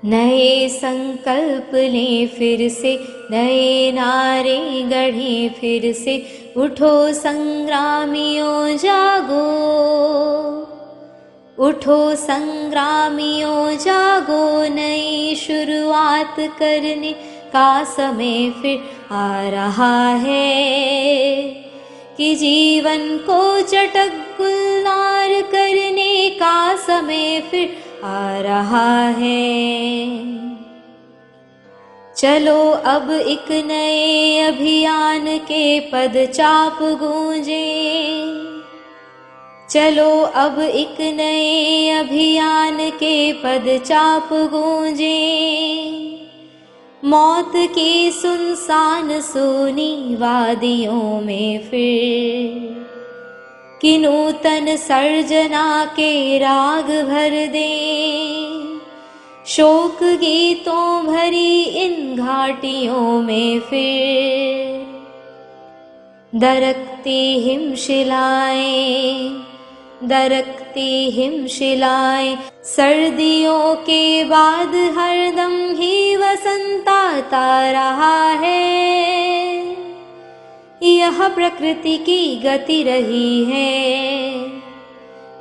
नए संकल्प लें फिर से, नए नारे गढ़ें फिर से। उठो संग्रामियों जागो, उठो संग्रामियों जागो। नई शुरुआत करने का समय फिर आ रहा है, कि जीवन को चटक गुलजार करने का समय फिर आ रहा है। चलो अब एक नए अभियान के पदचाप गूंजे, चलो अब एक नए अभियान के पदचाप गूंजे। मौत की सुनसान सूनी वादियों में फिर कि नूतन सर्जना के राग भर दें। शोक गीतों भरी इन घाटियों में फिर दरकती हिमशिलाएं, दरकती हिमशिलाएं। सर्दियों के बाद हरदम ही वसंत आता रहा है। यह प्रकृति की गति रही है,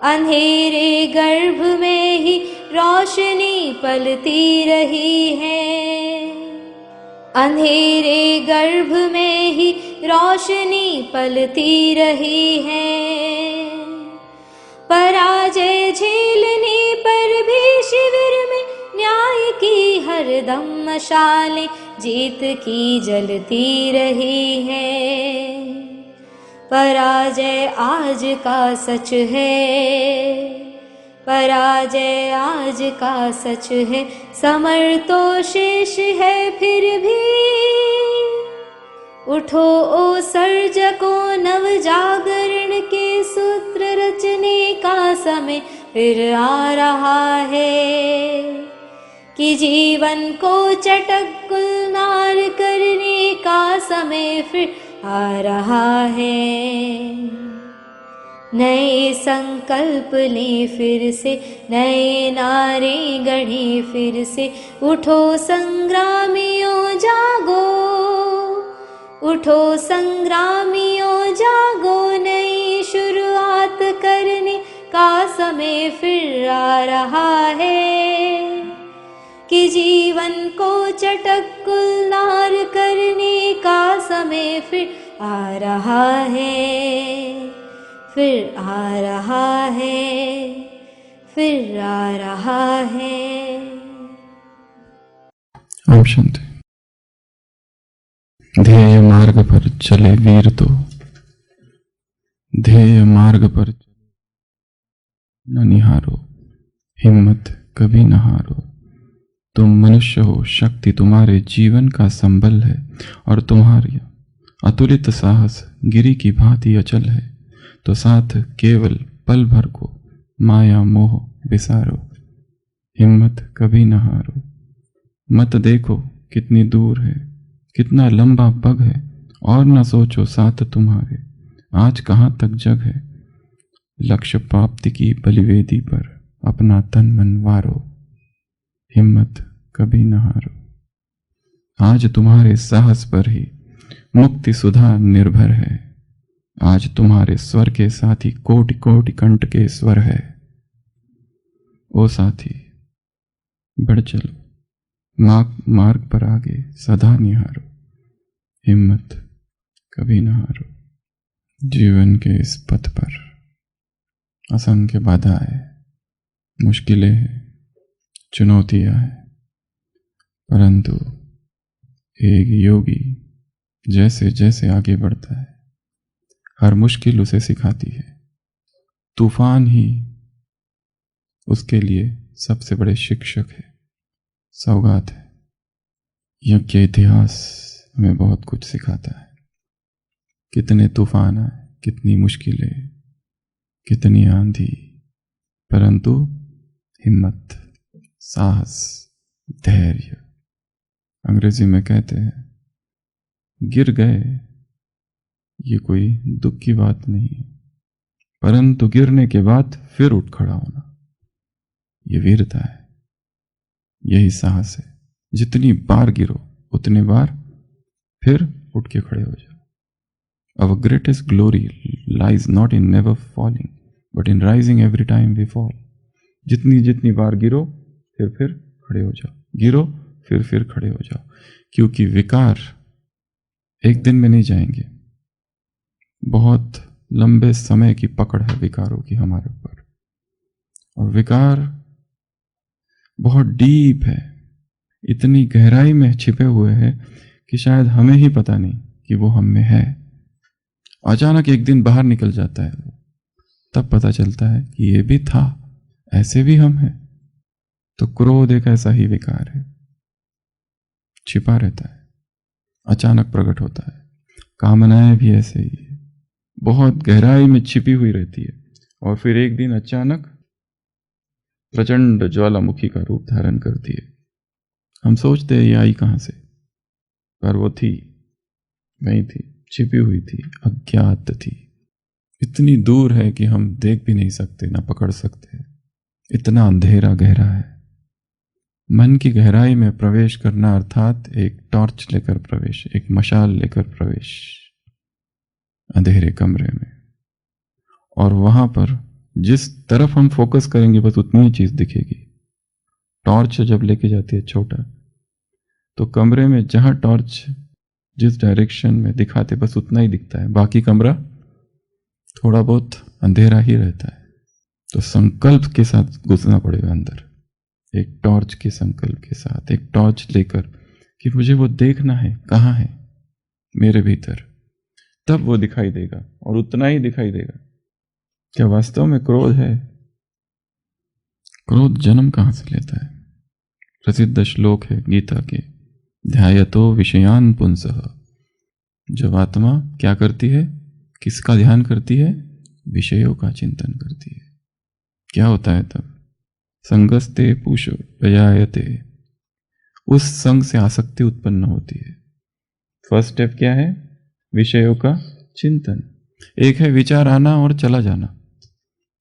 अंधेरे गर्भ में ही रोशनी पलती रही है। अंधेरे गर्भ में ही रोशनी पलती रही है। पराजय झेलने पर भी शिविर में न्याय की हरदम मशालें जीत की जलती रही है। पराजय आज का सच है, पराजय आज का सच है। समर तो शेष है फिर भी, उठो ओ सर्जकों, नव जागरण के सूत्र रचने का समय फिर आ रहा है, कि जीवन को चटक गुलजार करने का समय फिर आ रहा है। नए संकल्प लें फिर से, नए नारे गढ़ें फिर से। उठो संग्रामियों जागो, उठो संग्रामियों जागो। नई शुरुआत करने का समय फिर आ रहा है, कि जीवन को चटक गुलजार करने का समय फिर आ रहा है, फिर आ रहा है, फिर आ रहा है। ओम शांति। ध्येय मार्ग पर चले वीर तो, ध्येय मार्ग पर न निहारो, हिम्मत कभी न हारो। तुम मनुष्य हो, शक्ति तुम्हारे जीवन का संबल है, और तुम्हारी अतुलित साहस गिरी की भांति अचल है। तो साथ केवल पल भर को माया मोह बिसारो, हिम्मत कभी न हारो। मत देखो कितनी दूर है, कितना लंबा पग है, और न सोचो साथ तुम्हारे आज कहाँ तक जग है। लक्ष्य प्राप्ति की बलिवेदी पर अपना तन मन वारो, हिम्मत कभी न हारो। आज तुम्हारे साहस पर ही मुक्ति सुधा निर्भर है। आज तुम्हारे स्वर के साथी कोटि कोटि कंठ के स्वर है। ओ साथी बढ़ चलो, मार्ग पर आगे सदा निहारो, हिम्मत कभी न हारो। जीवन के इस पथ पर असंख्य बाधाएं, मुश्किलें हैं, चुनौतियां हैं, परंतु एक योगी जैसे जैसे आगे बढ़ता है, हर मुश्किल उसे सिखाती है। तूफान ही उसके लिए सबसे बड़े शिक्षक है, सौगात है। यज्ञ इतिहास हमें बहुत कुछ सिखाता है। कितने तूफान आए, कितनी मुश्किलें, कितनी आंधी, परंतु हिम्मत, साहस, धैर्य। अंग्रेजी में कहते हैं गिर गए, ये कोई दुख की बात नहीं, परंतु गिरने के बाद फिर उठ खड़ा होना, ये वीरता है। यही साहस है। जितनी बार गिरो उतने बार फिर उठ के खड़े हो जाओ। Our greatest glory lies not in never falling but in rising every time we fall. जितनी जितनी बार गिरो फिर खड़े हो जाओ, गिरो फिर खड़े हो जाओ, क्योंकि विकार एक दिन में नहीं जाएंगे। बहुत लंबे समय की पकड़ है विकारों की हमारे ऊपर, और विकार बहुत डीप है, इतनी गहराई में छिपे हुए हैं कि शायद हमें ही पता नहीं कि वो हम में है। अचानक एक दिन बाहर निकल जाता है, तब पता चलता है कि ये भी था, ऐसे भी हम हैं। तो क्रोध एक ऐसा ही विकार है, छिपा रहता है, अचानक प्रकट होता है। कामनाएं भी ऐसे ही है, बहुत गहराई में छिपी हुई रहती है और फिर एक दिन अचानक प्रचंड ज्वालामुखी का रूप धारण करती है। हम सोचते हैं ये आई कहां से, पर वो थी, वहीं थी, छिपी हुई थी, अज्ञात थी। इतनी दूर है कि हम देख भी नहीं सकते, ना पकड़ सकते, इतना अंधेरा गहरा है। मन की गहराई में प्रवेश करना अर्थात एक टॉर्च लेकर प्रवेश, एक मशाल लेकर प्रवेश अंधेरे कमरे में, और वहां पर जिस तरफ हम फोकस करेंगे बस उतनी ही चीज दिखेगी। टॉर्च जब लेके जाती है छोटा, तो कमरे में जहां टॉर्च जिस डायरेक्शन में दिखाते बस उतना ही दिखता है, बाकी कमरा थोड़ा बहुत अंधेरा ही रहता है। तो संकल्प के साथ घुसना पड़ेगा अंदर, एक टॉर्च के संकल्प के साथ, एक टॉर्च लेकर कि मुझे वो देखना है कहाँ है मेरे भीतर, तब वो दिखाई देगा और उतना ही दिखाई देगा। क्या वास्तव में क्रोध है? क्रोध जन्म कहां से लेता है? प्रसिद्ध श्लोक है गीता के, ध्यायतो विषयान पुंसः। जब आत्मा क्या करती है, किसका ध्यान करती है? विषयों का चिंतन करती है। क्या होता है तब? संगस्ते पुषो प्रजायते, उस संग से आसक्ति उत्पन्न होती है। फर्स्ट स्टेप क्या है? विषयों का चिंतन। एक है विचार आना और चला जाना,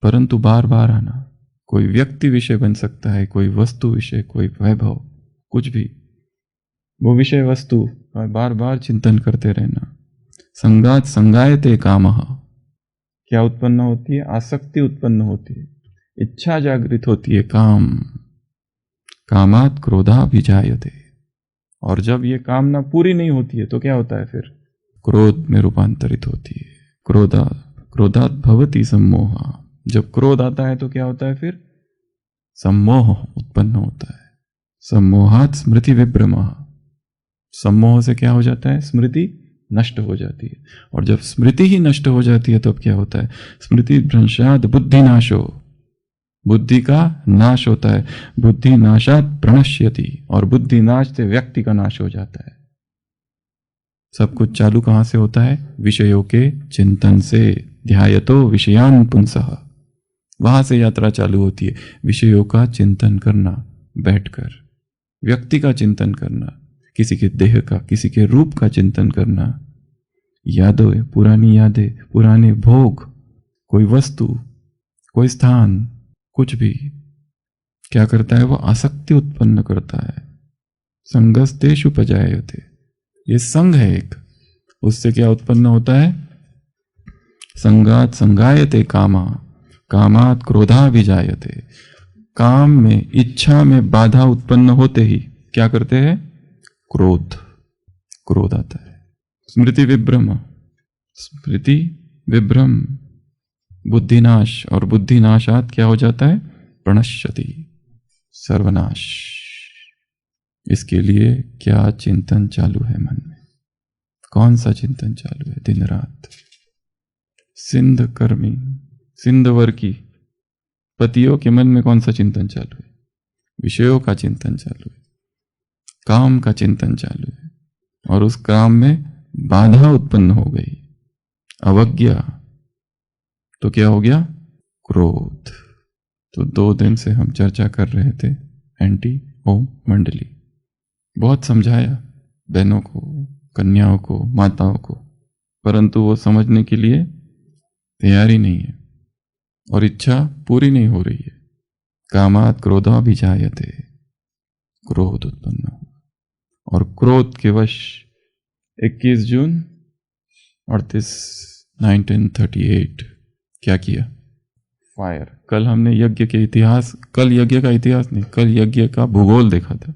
परंतु बार बार आना। कोई व्यक्ति विषय बन सकता है, कोई वस्तु विषय, कोई वैभव, कुछ भी, वो विषय वस्तु और बार बार चिंतन करते रहना। संगात संगायते कामः, क्या उत्पन्न होती है? आसक्ति उत्पन्न होती है, इच्छा जागृत होती है, काम। कामात क्रोधा विजायते, और जब ये कामना पूरी नहीं होती है तो क्या होता है? फिर क्रोध में रूपांतरित होती है। क्रोधात भवति सम्मोह, जब क्रोध आता है तो क्या होता है? फिर सम्मोह उत्पन्न होता है। सम्मोहात स्मृति विभ्रमः, सम्मोह से क्या हो जाता है? स्मृति नष्ट हो जाती है, और जब स्मृति ही नष्ट हो जाती है तब क्या होता है? स्मृति भ्रंशात बुद्धि नाशो, बुद्धि का नाश होता है। बुद्धि नाशात प्रणश्यति, और बुद्धि नाश से व्यक्ति का नाश हो जाता है। सब कुछ चालू कहां से होता है? विषयों के चिंतन से। ध्यायतो विषयान पुंसः, वहां से यात्रा चालू होती है। विषयों का चिंतन करना, बैठकर व्यक्ति का चिंतन करना, किसी के देह का, किसी के रूप का चिंतन करना, यादें, पुरानी यादें, पुराने भोग, कोई वस्तु, कोई स्थान, कुछ भी क्या करता है? वो आसक्ति उत्पन्न करता है। संगस्तेषु उपजायते, ये संग है एक, उससे क्या उत्पन्न होता है? संगात संगायते कामा, कामात क्रोधा विजायते। काम में, इच्छा में बाधा उत्पन्न होते ही क्या करते हैं? क्रोध आता है। स्मृति विभ्रम, स्मृति विभ्रम, बुद्धिनाश, और बुद्धिनाशात क्या हो जाता है? प्रणश्यति, सर्वनाश। इसके लिए क्या चिंतन चालू है मन में? कौन सा चिंतन चालू है दिन रात? सिंध कर्मी, सिंधवर की पतियों के मन में कौन सा चिंतन चालू है? विषयों का चिंतन चालू है, काम का चिंतन चालू है, और उस काम में बाधा उत्पन्न हो गई, अवज्ञा, तो क्या हो गया? क्रोध। तो 2 दिन से हम चर्चा कर रहे थे एंटी ओम मंडली। बहुत समझाया बहनों को, कन्याओं को, माताओं को, परंतु वो समझने के लिए तैयार ही नहीं है और इच्छा पूरी नहीं हो रही है। कामात क्रोधा विजायते, क्रोध उत्पन्न हुआ। और क्रोध के वश 21 जून 1938 क्या किया? फायर। कल हमने यज्ञ के इतिहास, कल यज्ञ का इतिहास नहीं, कल यज्ञ का भूगोल देखा था।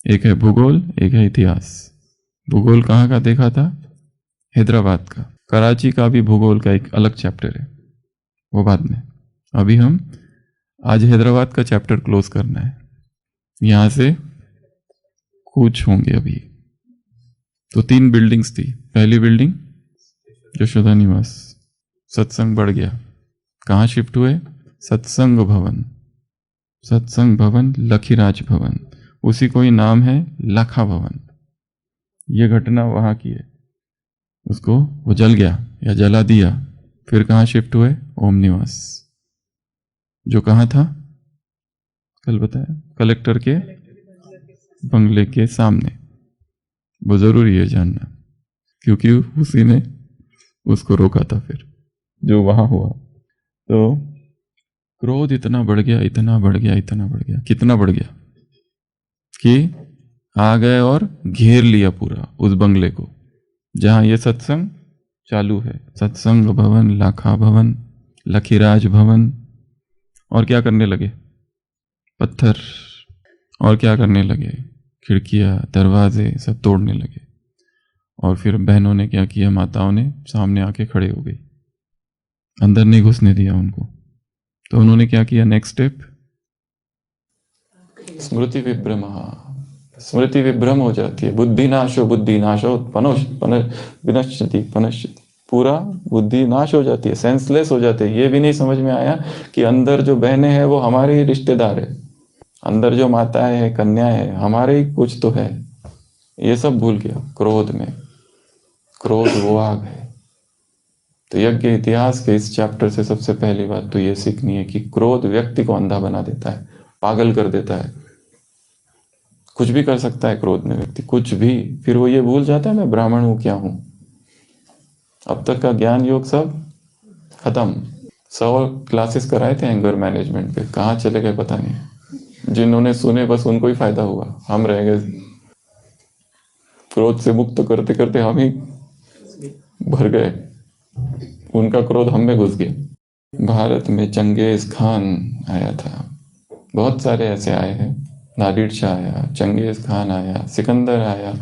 एक है भूगोल, एक है इतिहास। भूगोल कहाँ का देखा था? हैदराबाद का। कराची का भी भूगोल का एक अलग चैप्टर है, वो बाद में। अभी हम आज हैदराबाद का चैप्टर क्लोज करना है। यहां से कुछ होंगे अभी। तो 3 बिल्डिंग्स थी। पहली बिल्डिंग यशोदा निवास, सत्संग बढ़ गया। कहाँ शिफ्ट हुए? सत्संग भवन। सत्संग भवन, लखीराज भवन, उसी को ही नाम है लाखा भवन। ये घटना वहां की है। उसको वो जल गया या जला दिया। फिर कहाँ शिफ्ट हुए? ओम निवास, जो कहाँ था कल बताया, कलेक्टर के बंगले के सामने। वो जरूरी है जानना, क्योंकि उसी ने उसको रोका था फिर जो वहां हुआ। तो क्रोध इतना बढ़ गया, इतना बढ़ गया, इतना बढ़ गया। कितना बढ़ गया कि आ गए और घेर लिया पूरा उस बंगले को जहां ये सत्संग चालू है। सत्संग भवन, लाखा भवन, लखीराज भवन। और क्या करने लगे? पत्थर। और क्या करने लगे? खिड़कियां, दरवाजे सब तोड़ने लगे। और फिर बहनों ने क्या किया? माताओं ने सामने आके खड़े हो गई, अंदर नहीं घुसने दिया उनको। तो उन्होंने क्या किया? नेक्स्ट स्टेप, स्मृति विभ्रम। स्मृति विभ्रम हो जाती है। बुद्धि नाशो विनश्यति पनश्यति। पूरा बुद्धि नाश हो जाती है, सेंसलेस हो जाते हैं। ये भी नहीं समझ में आया कि अंदर जो बहनें हैं वो हमारे ही रिश्तेदार है, अंदर जो माताएं हैं, कन्याएं हैं, हमारे ही कुछ तो है। ये सब भूल गया क्रोध में। क्रोध वो आग है। तो यज्ञ इतिहास के इस चैप्टर से सबसे पहली बात तो ये सीखनी है कि क्रोध व्यक्ति को अंधा बना देता है, पागल कर देता है। कुछ भी कर सकता है क्रोध में व्यक्ति, कुछ भी। फिर वो ये भूल जाता है मैं ब्राह्मण हूं, क्या हूं। अब तक का ज्ञान योग सब खत्म। 100 क्लासेस कराए थे एंगर मैनेजमेंट पे, कहाँ चले गए पता नहीं। जिन्होंने सुने बस उनको ही फायदा हुआ, हम रह गए क्रोध से मुक्त करते करते हम ही भर गए। उनका क्रोध हम में घुस गया। भारत में चंगेज खान आया था, बहुत सारे ऐसे आए हैं। नादिर शाह आया, चंगेज खान आया, सिकंदर आया।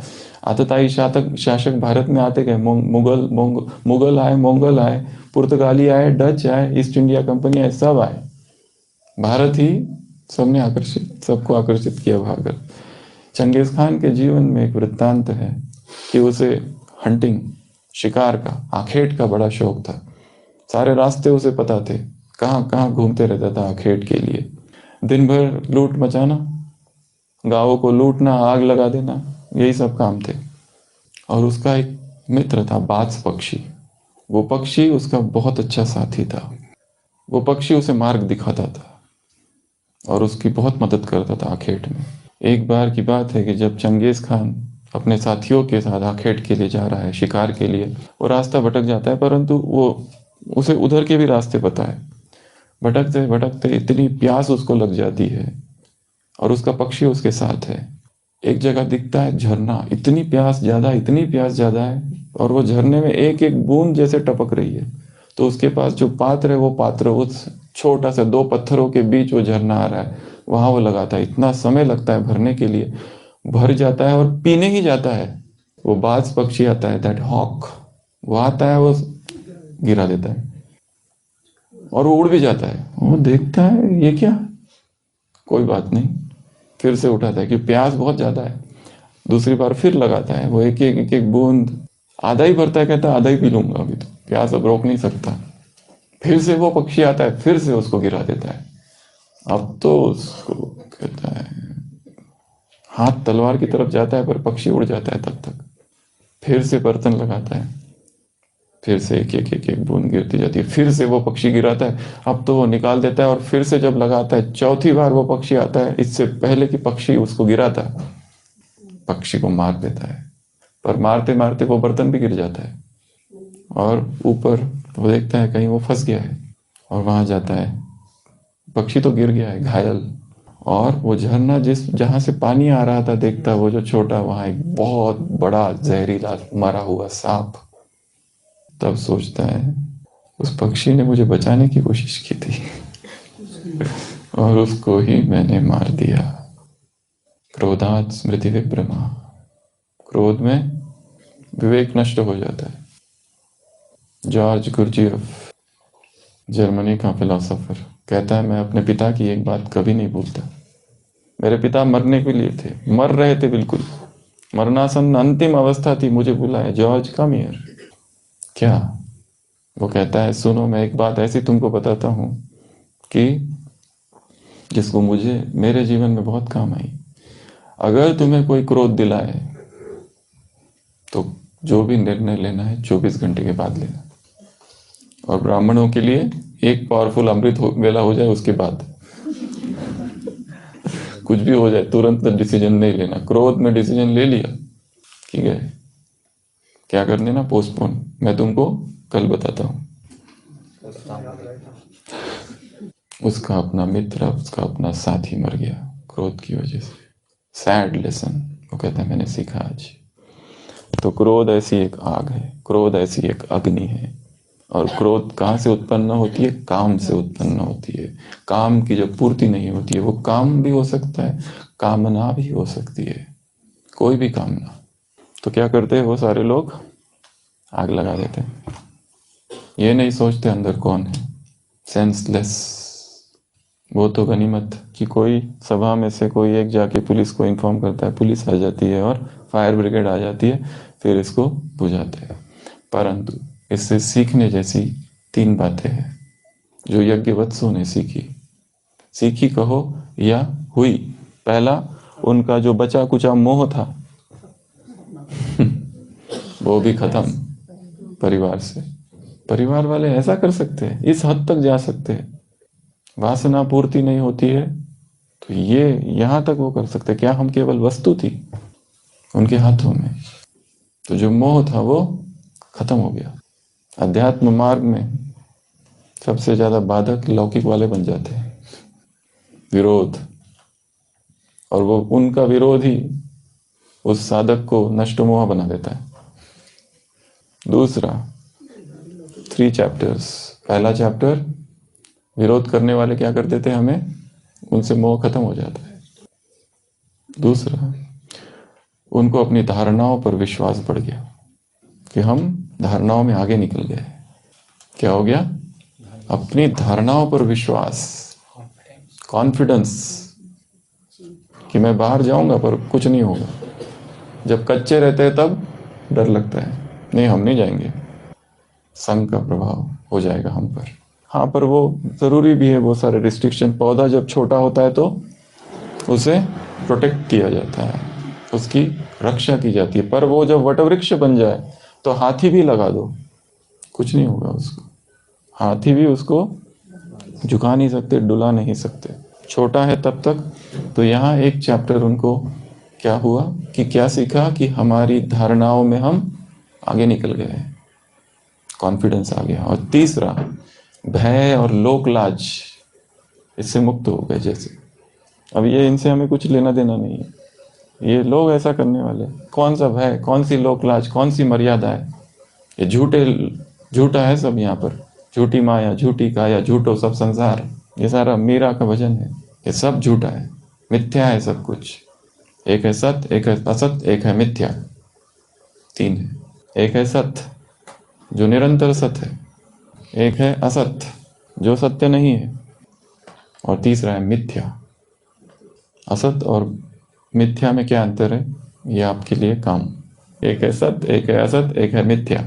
आतताई शासक भारत में आते गए। मुगल आए, मंगोल आए, पुर्तगाली आए, डच आए, ईस्ट इंडिया कंपनी आए, सब आए। भारत ही सबको आकर्षित किया भागर। चंगेज खान के जीवन में एक वृत्तांत है कि उसे हंटिंग, शिकार का, आखेट का बड़ा शौक था। सारे रास्ते उसे पता थे, कहाँ कहाँ घूमते रहता था आखेट के लिए। दिन भर लूट मचाना, गांवों को लूटना, आग लगा देना, यही सब काम थे। और उसका एक मित्र था बाज पक्षी। वो पक्षी उसका बहुत अच्छा साथी था। वो पक्षी उसे मार्ग दिखाता था और उसकी बहुत मदद करता था आखेट में। एक बार की बात है कि जब चंगेज खान अपने साथियों के साथ आखेट के लिए जा रहा है, शिकार के लिए, वो रास्ता भटक जाता है, परंतु उसे उधर के भी रास्ते पता है। भटकते भटकते इतनी प्यास उसको लग जाती है और उसका पक्षी उसके साथ है। एक जगह दिखता है झरना, इतनी प्यास ज्यादा है और वो झरने में एक एक बूंद जैसे टपक रही है। तो उसके पास जो पात्र है, वो पात्र उस छोटा सा 2 पत्थरों के बीच वो झरना आ रहा है, वहां वो लगाता है। इतना समय लगता है भरने के लिए, भर जाता है और पीने ही जाता है। वो बाज पक्षी आता है, दैट हॉक, वो आता है, वो गिरा देता है और वो उड़ भी जाता है। वो देखता है ये क्या, कोई बात नहीं, फिर से उठाता है कि प्यास बहुत ज्यादा है। दूसरी बार फिर लगाता है, वो एक एक बूंद, आधा ही भरता है, कहता है आधा ही पी लूंगा, अभी तो प्यास अब रोक नहीं सकता। फिर से वो पक्षी आता है, फिर से उसको गिरा देता है। अब तो उसको कहता है, हाथ तलवार की तरफ जाता है पर पक्षी उड़ जाता है तब तक। फिर से बर्तन लगाता है, फिर से एक बूंद गिरती जाती है, फिर से वो पक्षी गिराता है। अब तो वो निकाल देता है और फिर से जब लगाता है, चौथी बार वो पक्षी आता है, इससे पहले कि पक्षी उसको गिराता है, पक्षी को मार देता है। पर मारते मारते वो बर्तन भी गिर जाता है और ऊपर वो देखता है कहीं वो फंस गया है और वहां जाता है। पक्षी तो गिर गया है घायल, और वो झरना जहां से पानी आ रहा था देखता, वो जो छोटा, वहां एक बहुत बड़ा जहरीला मरा हुआ सांप। तब सोचता है उस पक्षी ने मुझे बचाने की कोशिश की थी और उसको ही मैंने मार दिया। क्रोधात् स्मृति विभ्रमा। क्रोध में विवेक नष्ट हो जाता है। जॉर्ज गुरजियफ, जर्मनी का फिलोसोफर, कहता है मैं अपने पिता की एक बात कभी नहीं भूलता। मेरे पिता मरने के लिए थे, मर रहे थे, बिल्कुल मरणासन अंतिम अवस्था थी, मुझे बुलाया, जॉर्ज कम हियर। क्या? वो कहता है सुनो, मैं एक बात ऐसी तुमको बताता हूं कि जिसको मुझे मेरे जीवन में बहुत काम आई। अगर तुम्हें कोई क्रोध दिलाए तो जो भी निर्णय लेना है 24 घंटे के बाद लेना। और ब्राह्मणों के लिए एक पावरफुल अमृत वेला हो जाए उसके बाद कुछ भी हो जाए, तुरंत डिसीजन नहीं लेना। क्रोध में डिसीजन ले लिया, ठीक है, क्या कर देना, पोस्टपोन। मैं तुमको कल बताता हूं। उसका अपना मित्र, उसका अपना साथी मर गया क्रोध की वजह से। सैड लेसन, वो कहता है मैंने सीखा आज। तो क्रोध ऐसी एक आग है, क्रोध ऐसी एक अग्नि है। और क्रोध कहाँ से उत्पन्न होती है? काम से उत्पन्न होती है। काम की जब पूर्ति नहीं होती है, वो काम भी हो सकता है, कामना भी हो सकती है, कोई भी कामना। तो क्या करते हैं वो सारे लोग? आग लगा देते हैं। ये नहीं सोचते अंदर कौन है, सेंसलेस। वो तो गनीमत कि कोई सभा में से कोई एक जाके पुलिस को इन्फॉर्म करता है, पुलिस आ जाती है और फायर ब्रिगेड आ जाती है, फिर इसको बुझाते हैं। परंतु इससे सीखने जैसी 3 बातें हैं जो यज्ञवत्सों ने सीखी कहो या हुई। पहला, उनका जो बचा कुचा मोह था वो भी खत्म परिवार से। परिवार वाले ऐसा कर सकते हैं, इस हद तक जा सकते हैं। वासना पूर्ति नहीं होती है तो ये यहां तक वो कर सकते। क्या हम केवल वस्तु थी उनके हाथों में? तो जो मोह था वो खत्म हो गया। अध्यात्म मार्ग में सबसे ज्यादा बाधक लौकिक वाले बन जाते हैं, विरोध। और वो उनका विरोध ही उस साधक को नष्टमोह बना देता है। दूसरा, 3 चैप्टर्स। पहला चैप्टर, विरोध करने वाले क्या कर देते हैं हमें, उनसे मोह खत्म हो जाता है। दूसरा, उनको अपनी धारणाओं पर विश्वास बढ़ गया कि हम धारणाओं में आगे निकल गए। क्या हो गया? अपनी धारणाओं पर विश्वास, कॉन्फिडेंस कि मैं बाहर जाऊंगा पर कुछ नहीं होगा। जब कच्चे रहते हैं तब डर लगता है, नहीं हम नहीं जाएंगे, संघ का प्रभाव हो जाएगा हम पर। हाँ, पर वो जरूरी भी है, वो सारे रिस्ट्रिक्शन। पौधा जब छोटा होता है तो उसे प्रोटेक्ट किया जाता है, उसकी रक्षा की जाती है। पर वो जब वटवृक्ष बन जाए तो हाथी भी लगा दो, कुछ नहीं होगा उसको। हाथी भी उसको झुका नहीं सकते, डुला नहीं सकते, छोटा है तब तक। तो यहाँ एक चैप्टर उनको क्या हुआ कि क्या सीखा कि हमारी धारणाओं में हम आगे निकल गए, कॉन्फिडेंस आ गया। और तीसरा, भय और लोक लाज, इससे मुक्त हो गए। जैसे अब ये इनसे हमें कुछ लेना देना नहीं है, ये लोग ऐसा करने वाले। कौन सा भय, कौन सी लोक लाज, कौन सी मर्यादा है? ये झूठा है सब यहाँ पर। झूठी माया, झूठी काया, झूठो सब संसार, ये सारा मीरा का भजन है। ये सब झूठा है, मिथ्या है सब कुछ। एक है सत्य, एक है असत, एक है मिथ्या, 3 है। एक है सत्य जो निरंतर सत्य है, एक है असत्य जो सत्य नहीं है, और तीसरा है मिथ्या। असत और मिथ्या में क्या अंतर है, ये आपके लिए काम। एक है सत्य, एक है असत, एक है मिथ्या।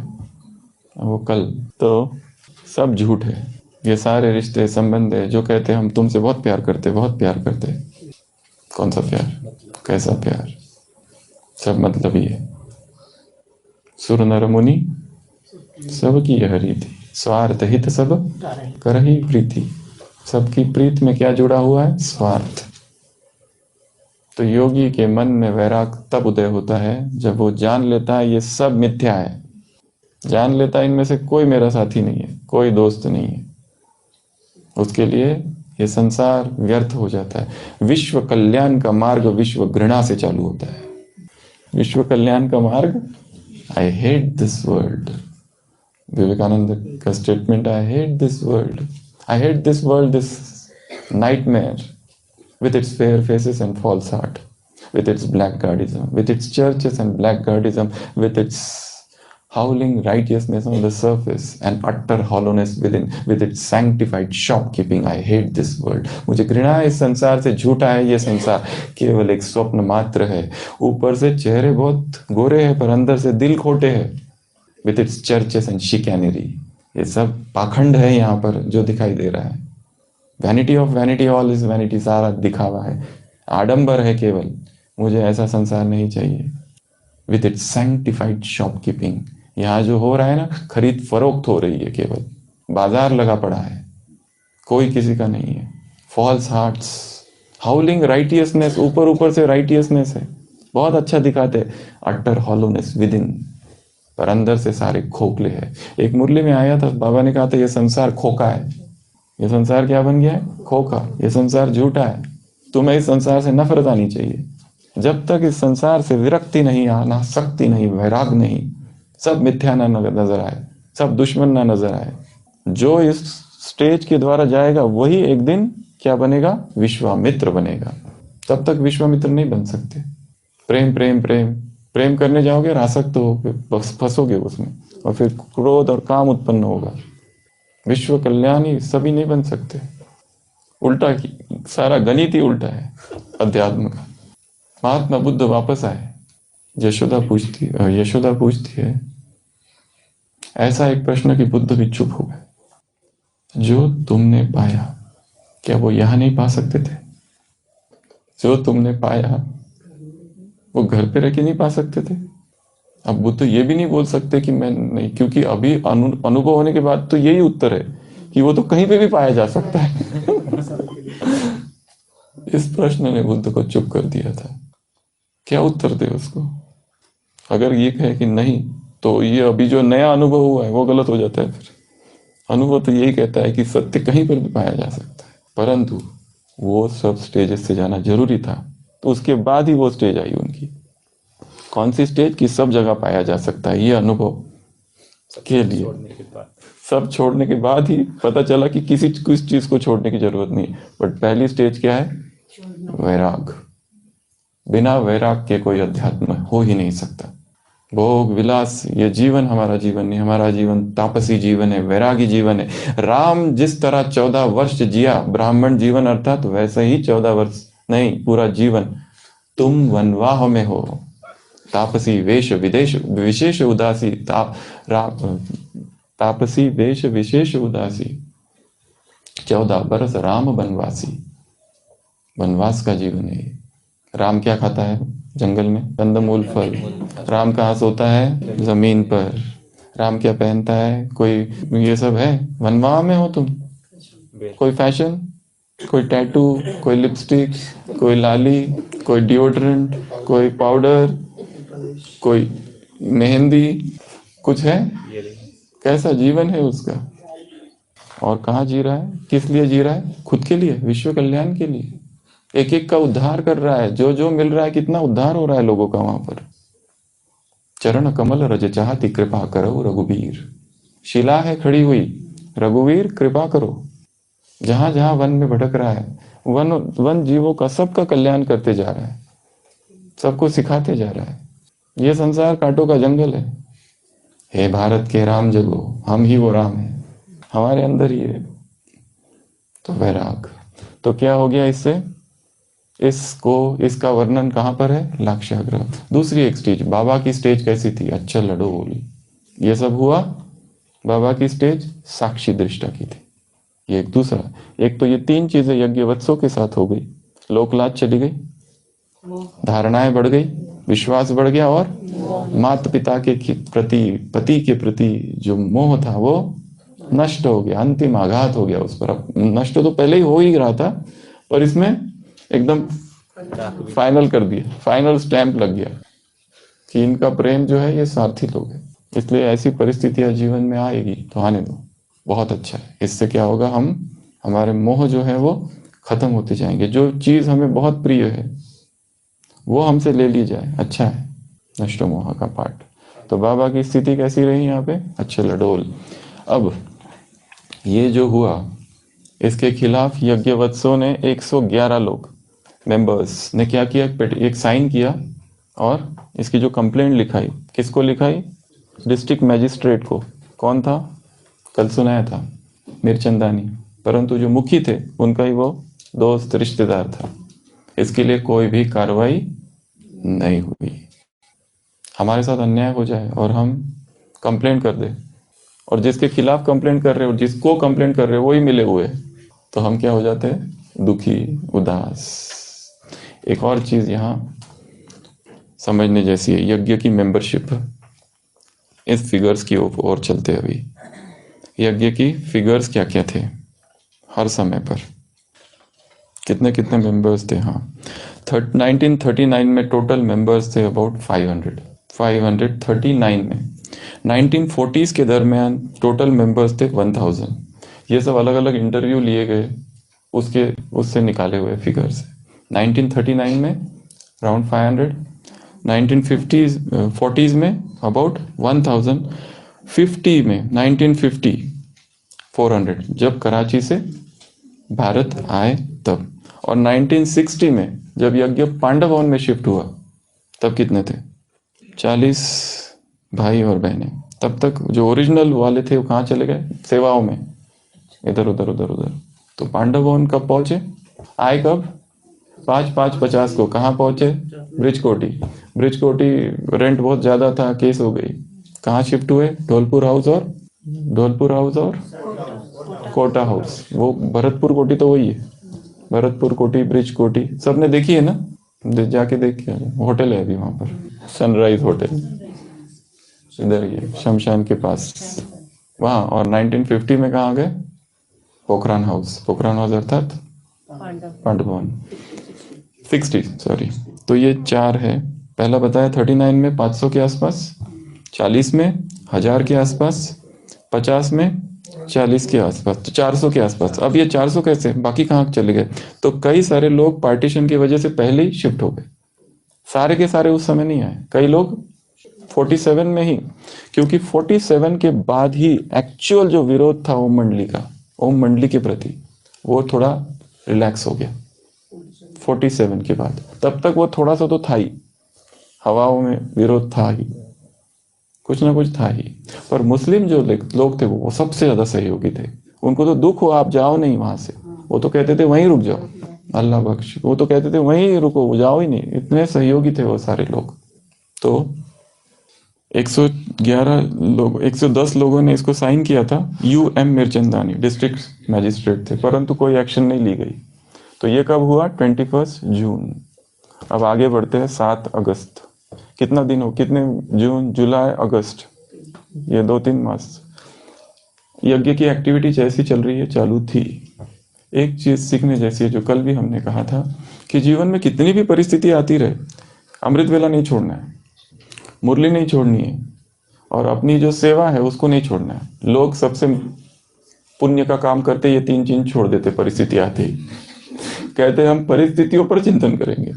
वो कल तो सब झूठ है। ये सारे रिश्ते संबंध है जो कहते हैं हम तुमसे बहुत प्यार करते, बहुत प्यार करते। कौन सा प्यार, कैसा प्यार? सब मतलब ही है। सुर नर मुनि सबकी यह रीति, स्वार्थ हित सब करहि प्रीति। सबकी प्रीत में क्या जुड़ा हुआ है? स्वार्थ। तो योगी के मन में वैराग तब उदय होता है जब वो जान लेता है ये सब मिथ्या है, जान लेता है इनमें से कोई मेरा साथी नहीं है, कोई दोस्त नहीं है। उसके लिए ये संसार व्यर्थ हो जाता है। विश्व कल्याण का मार्ग विश्व घृणा से चालू होता है। विश्व कल्याण का मार्ग, I hate this world. Vivekananda का statement, I hate this world, I hate this world, this nightmare with its fair faces and false heart, with its blackguardism, with its churches and blackguardism, with its howling righteousness on the surface and utter hollowness within, with its sanctified shopkeeping. I hate this world. मुझे घृणा है इस संसार से। झूठा है ये संसार, केवल एक स्वप्न मात्र है। ऊपर से चेहरे बहुत गोरे हैं पर अंदर से दिल खोटे हैं। With its churches and chicanery, ये सब पाखंड है यहाँ पर जो दिखाई दे रहा है। Vanity of vanity, all is vanity, सारा दिखावा है, आडंबर है केवल। मुझे ऐसा संसार नहीं चाहिए। विथ इट्स सैंक्टिफाइड शॉपकीपिंग, यहाँ जो हो रहा है ना, खरीद फरोख्त हो रही है, केवल बाजार लगा पड़ा है, कोई किसी का नहीं है। फॉल्स हार्ट्स, हाउलिंग राइटियसनेस, ऊपर ऊपर से राइटियसनेस है, बहुत अच्छा दिखाते, अटर हॉलोनेस विद इन, पर अंदर से सारे खोखले है। एक मुरली में आया था, बाबा ने कहा था ये संसार खोखा है। ये संसार क्या बन गया है? खोखा। ये संसार झूठा है। तुम्हें इस संसार से नफरत आनी चाहिए। जब तक इस संसार से विरक्ति नहीं आना, शक्ति नहीं, वैराग नहीं, सब मिथ्या ना नजर आए, सब दुश्मन ना नजर आए, जो इस स्टेज के द्वारा जाएगा वही एक दिन क्या बनेगा? विश्वामित्र बनेगा। तब तक विश्वामित्र नहीं बन सकते। प्रेम प्रेम प्रेम प्रेम करने जाओगे, आसक्त हो, फंसोगे उसमें, और फिर क्रोध और काम उत्पन्न होगा। विश्व कल्याणी सभी नहीं बन सकते। उल्टा सारा गणित ही उल्टा है अध्यात्म का। महात्मा बुद्ध वापस आए। यशोदा पूछती है ऐसा एक प्रश्न कि बुद्ध भी चुप हो गए। जो तुमने पाया, क्या वो यहां नहीं पा सकते थे? जो तुमने पाया वो घर पे रह के नहीं पा सकते थे? अब बुद्ध ये भी नहीं बोल सकते कि मैं नहीं, क्योंकि अभी अनुभव होने के बाद तो यही उत्तर है कि वो तो कहीं पे भी पाया जा सकता है। इस प्रश्न ने बुद्ध को चुप कर दिया था। क्या उत्तर दे उसको? अगर ये कहे कि नहीं, तो ये अभी जो नया अनुभव हुआ है वो गलत हो जाता है। फिर अनुभव तो यही कहता है कि सत्य कहीं पर भी पाया जा सकता है, परंतु वो सब स्टेजेस से जाना जरूरी था। तो उसके बाद ही वो स्टेज आई उनकी। कौन सी स्टेज? की सब जगह पाया जा सकता है। ये अनुभव के लिए सब छोड़ने के बाद ही पता चला कि किसी चीज को छोड़ने की जरूरत नहीं। बट पहली स्टेज क्या है? वैराग। बिना वैराग के कोई अध्यात्म हो ही नहीं सकता। भोग विलास, ये जीवन हमारा जीवन नहीं। हमारा जीवन तापसी जीवन है, वैरागी जीवन है। राम जिस तरह 14 वर्ष जिया ब्राह्मण जीवन, अर्थात वैसे ही 14 वर्ष नहीं, पूरा जीवन तुम वनवाह में हो। तापसी वेश विदेश विशेष उदासी, तापसी वेश विशेष उदासी, 14 बरस राम वनवासी। वनवास का जीवन है। राम क्या खाता है जंगल में? कंदमूल फल। राम कहाँ सोता है? जमीन पर। राम क्या पहनता है? कोई ये सब है? वनवाह में हो तुम। कोई फैशन, कोई टैटू, कोई लिपस्टिक, कोई लाली, कोई डिओड्रेंट, कोई पाउडर, कोई मेहंदी, कुछ है? कैसा जीवन है उसका? और कहाँ जी रहा है? किस लिए जी रहा है? खुद के लिए, विश्व कल्याण के लिए। एक एक का उद्धार कर रहा है। जो जो मिल रहा है, कितना उद्धार हो रहा है लोगों का वहां पर। चरण कमल रज चाहती कृपा करो रघुवीर। शिला है खड़ी हुई, रघुवीर कृपा करो। जहां जहां वन में भटक रहा है, वन जीवों का सबका कल्याण करते जा रहा है, सबको सिखाते जा रहा है। ये संसार कांटों का जंगल है। हे भारत के राम जगो, हम ही वो राम है, हमारे अंदर ही है। तो वैराग। तो क्या हो गया इससे? इसका वर्णन कहां पर है? लाक्षागृह। दूसरी एक स्टेज, बाबा की स्टेज कैसी थी? अच्छा लड़ो बोली, ये सब हुआ। बाबा की स्टेज साक्षी दृष्टा की थी। ये एक दूसरा, एक तो ये 3 चीजें यज्ञ वत्सों के साथ हो गई। लोकलाज चली गई, धारणाएं बढ़ गई, विश्वास बढ़ गया, और माता पिता के प्रति, पति के प्रति जो मोह था वो नष्ट हो गया। अंतिम आघात हो गया उस पर। नष्ट तो पहले ही हो ही रहा था, पर इसमें एकदम फाइनल कर दिया, फाइनल स्टैंप लग गया कि इनका प्रेम जो है ये सारथी लोग है। इसलिए ऐसी परिस्थितियां जीवन में आएगी तो आने दो, बहुत अच्छा है। इससे क्या होगा? हम हमारे मोह जो है वो खत्म होते जाएंगे। जो चीज़ हमें बहुत प्रिय है वो हमसे ले ली जाए, अच्छा है, नष्टो मोह का पाठ। तो बाबा की स्थिति कैसी रही यहाँ पे? अच्छे लडोल। अब ये जो हुआ, इसके खिलाफ यज्ञवत्सों ने 111 लोग मेंबर्स ने क्या किया, एक साइन किया और इसकी जो कंप्लेंट लिखाई, किसको लिखाई? डिस्ट्रिक्ट मैजिस्ट्रेट को। कौन था? कल सुनाया था, मिर्चंदानी। परंतु जो मुखी थे उनका ही वो दोस्त रिश्तेदार था। इसके लिए कोई भी कार्रवाई नहीं हुई। हमारे साथ अन्याय हो जाए और हम कंप्लेंट कर दे, और जिसके खिलाफ कंप्लेंट कर रहे हो, जिसको कंप्लेंट कर रहे हो, वही मिले हुए, तो हम क्या हो जाते हैं? दुखी, उदास। एक और चीज यहाँ समझने जैसी है, यज्ञ की मेंबरशिप। इस फिगर्स की ओर चलते अभी। यज्ञ की फिगर्स क्या क्या थे हर समय पर, कितने कितने मेंबर्स थे? हाँ, 1939 में टोटल मेंबर्स थे अबाउट 539 में। 1940s के दरमियान टोटल मेंबर्स थे 1000। ये सब अलग अलग इंटरव्यू लिए गए, उससे निकाले हुए फिगर्स। 1939 में अराउंड 500, 1950s 40s में अबाउट 1000, 50 में 1950 400 जब कराची से भारत आए तब, और 1960 में जब यज्ञ पांडव भवन में शिफ्ट हुआ तब कितने थे? 40 भाई और बहनें। तब तक जो ओरिजिनल वाले थे वो कहाँ चले गए? सेवाओं में, इधर उधर उधर उधर। तो पांडव भवन कब पहुंचे? आए कब? 5-5-50 को। कहाँ पहुंचे? ब्रिजकोटी। ब्रिजकोटी रेंट बहुत ज्यादा था, केस हो गई। कहाँ शिफ्ट हुए? ढोलपुर हाउस और कोटा हाउस। वो भरतपुर कोटी तो वही है, भरतपुर कोटी, ब्रिज कोटी, सबने देखी है ना? जाके देख के, होटल है अभी वहां पर, सनराइज होटल, इधर ये शमशान के पास वहाँ। और 1950 में कहाँ गए? पोखरान हाउस अर्थात पांडव भवन। 60, सॉरी। तो ये 4 है। पहला बताया 39 में 500 के आसपास, 40 में 1000 के आसपास, 50 में 40 के आसपास, तो 400 के आसपास। अब ये 400 कैसे? बाकी कहाँ चले गए? तो कई सारे लोग पार्टीशन की वजह से पहले ही शिफ्ट हो गए। सारे के सारे उस समय नहीं आए, कई लोग 47 में ही, क्योंकि 47 के बाद ही एक्चुअल जो विरोध था ओम मंडली का, ओम मंडली के प्रति, वो थोड़ा रिलैक्स हो गया 47 के बाद। तब तक वो थोड़ा सा तो था ही, हवाओं में विरोध था ही, कुछ ना कुछ था ही। पर मुस्लिम जो लोग थे वो सबसे ज्यादा सहयोगी थे। उनको तो दुख हो, आप जाओ नहीं वहां से, वो तो कहते थे वहीं रुक जाओ, अल्लाह बख्श, वो तो कहते थे वहीं रुको, जाओ ही नहीं। इतने सहयोगी थे वो सारे लोग। तो 111 लोग, 110 लोगों ने इसको साइन किया था। यूएम मिर्चंदानी डिस्ट्रिक्ट मैजिस्ट्रेट थे, परंतु कोई एक्शन नहीं ली गई। तो ये कब हुआ? 21 जून। अब आगे बढ़ते हैं 7 अगस्त। कितना दिन हो, कितने? जून, जुलाई, अगस्त, ये 2-3 मास। यज्ञ की एक्टिविटी जैसी चल रही है, चालू थी। एक चीज सीखने जैसी है, जो कल भी हमने कहा था, कि जीवन में कितनी भी परिस्थिति आती रहे, अमृत वेला नहीं छोड़ना है, मुरली नहीं छोड़नी है, और अपनी जो सेवा है उसको नहीं छोड़ना है। लोग सबसे पुण्य का काम करते ये 3 चीज छोड़ देते परिस्थिति आते ही। कहते हम परिस्थितियों पर चिंतन करेंगे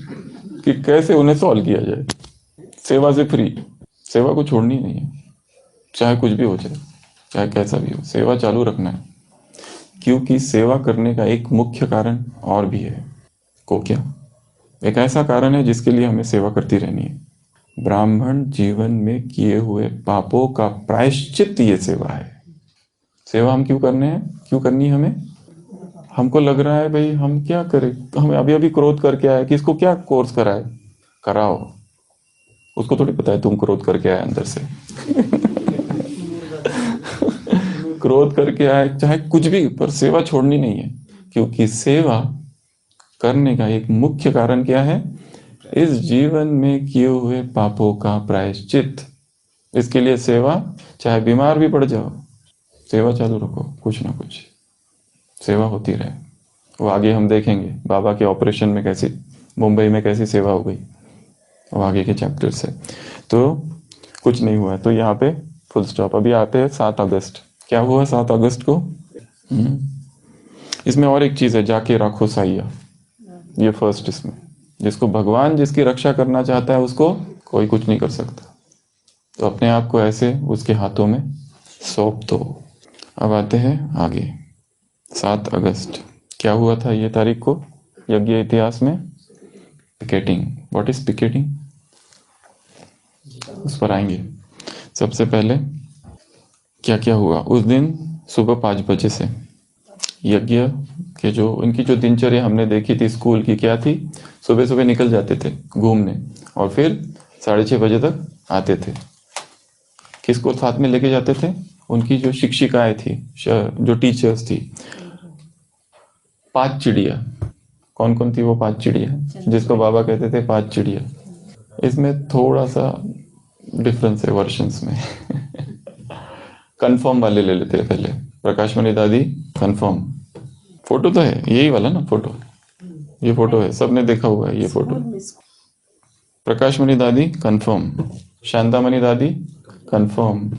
कि कैसे उन्हें सॉल्व किया जाए। सेवा से फ्री, सेवा को छोड़नी नहीं है, चाहे कुछ भी हो जाए, चाहे कैसा भी हो, सेवा चालू रखना है। क्योंकि सेवा करने का एक मुख्य कारण और भी है। को क्या? एक ऐसा कारण है जिसके लिए हमें सेवा करती रहनी है। ब्राह्मण जीवन में किए हुए पापों का प्रायश्चित ये सेवा है। सेवा हम क्यों करने हैं, क्यों करनी है हमें? हमको लग रहा है भाई हम क्या करें, हमें अभी अभी क्रोध करके आया, किसको क्या कोर्स कराए, कराओ, उसको थोड़ी पता है तुम क्रोध करके आए अंदर से। क्रोध करके आए, चाहे कुछ भी, पर सेवा छोड़नी नहीं है। क्योंकि सेवा करने का एक मुख्य कारण क्या है? इस जीवन में किए हुए पापों का प्रायश्चित। इसके लिए सेवा, चाहे बीमार भी पड़ जाओ, सेवा चालू रखो, कुछ ना कुछ सेवा होती रहे। वो आगे हम देखेंगे बाबा के ऑपरेशन में कैसी, मुंबई में कैसी सेवा हो गई, वो आगे के चैप्टर से। तो कुछ नहीं हुआ, तो यहाँ पे फुल स्टॉप। अभी आते हैं 7 अगस्त। क्या हुआ 7 अगस्त को? इसमें और एक चीज़ है, जाके राखो साइया, ये फर्स्ट इसमें, जिसको भगवान जिसकी रक्षा करना चाहता है उसको कोई कुछ नहीं कर सकता, तो अपने आप को ऐसे उसके हाथों में सौंप दो। अब आते हैं आगे। 7 अगस्त क्या हुआ था ये तारीख को यज्ञ इतिहास में? पिकेटिंग। What is picketing? उस पर आएंगे। सबसे पहले क्या क्या हुआ उस दिन? सुबह 5 बजे से यज्ञ के जो इनकी जो दिनचर्या हमने देखी थी स्कूल की, क्या थी? सुबह सुबह निकल जाते थे घूमने और फिर 6:30 बजे तक आते थे। किसको साथ में लेके जाते थे? उनकी जो शिक्षिकाएं थी, जो टीचर्स थी। 5 चिड़िया, कौन कौन थी वो 5 चिड़िया जिसको बाबा कहते थे 5 चिड़िया? इसमें थोड़ा सा डिफरेंस है वर्शंस में। कंफर्म वाले ले लेते हैं पहले। प्रकाश मणि दादी कंफर्म, फोटो तो है यही वाला ना, फोटो ये फोटो है, सबने देखा हुआ है ये फोटो। प्रकाश मणि दादी कंफर्म, शांतामणि दादी कंफर्म,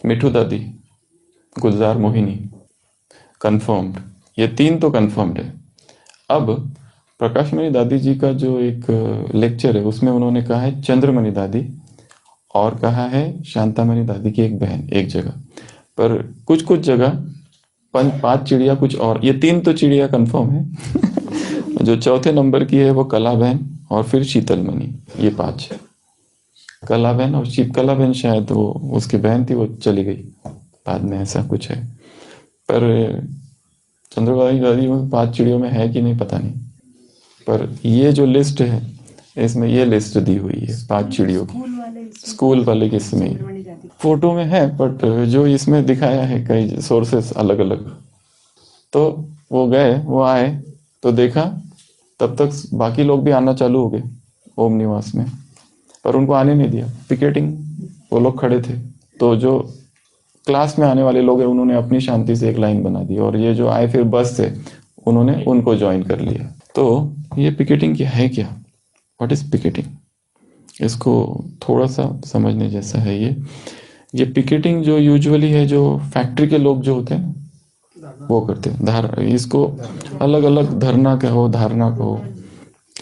मिठू दादी, गुलजार मोहिनी कंफर्म्ड, ये 3 तो कंफर्म्ड है। अब प्रकाश मणि दादी जी का जो एक लेक्चर है उसमें उन्होंने कहा है चंद्रमणि दादी और कहा है शांतामणि दादी की एक बहन एक जगह पर, कुछ कुछ जगह 5 चिड़िया कुछ और, ये 3 तो चिड़िया कंफर्म है। जो चौथे नंबर की है वो कला बहन और फिर शीतलमणि, ये 5 है। कला बहन और कला बहन शायद वो उसकी बहन थी, वो चली गई बाद में, ऐसा कुछ है। पर चंद्रबाई दादी में 5 चिड़ियों में है कि नहीं पता नहीं, पर ये जो लिस्ट है इसमें ये लिस्ट दी हुई है 5 चिड़ियों की, स्कूल वाले के इसमें फोटो में है, बट जो इसमें दिखाया है कई सोर्सेस अलग अलग। तो वो गए, वो आए तो देखा, तब तक बाकी लोग भी आना चालू हो गए ओम निवास में, पर उनको आने नहीं दिया, पिकेटिंग, वो लोग खड़े थे। तो जो क्लास में आने वाले लोग हैं उन्होंने अपनी शांति से एक लाइन बना दी और ये जो आए फिर बस से उन्होंने उनको ज्वाइन कर लिया। तो ये पिकेटिंग क्या है? क्या व्हाट इज पिकेटिंग? इसको थोड़ा सा समझने जैसा है। ये पिकेटिंग जो यूजुअली है, जो फैक्ट्री के लोग जो होते हैं वो करते हैं। इसको अलग अलग धरना कहो, धारणा कहो,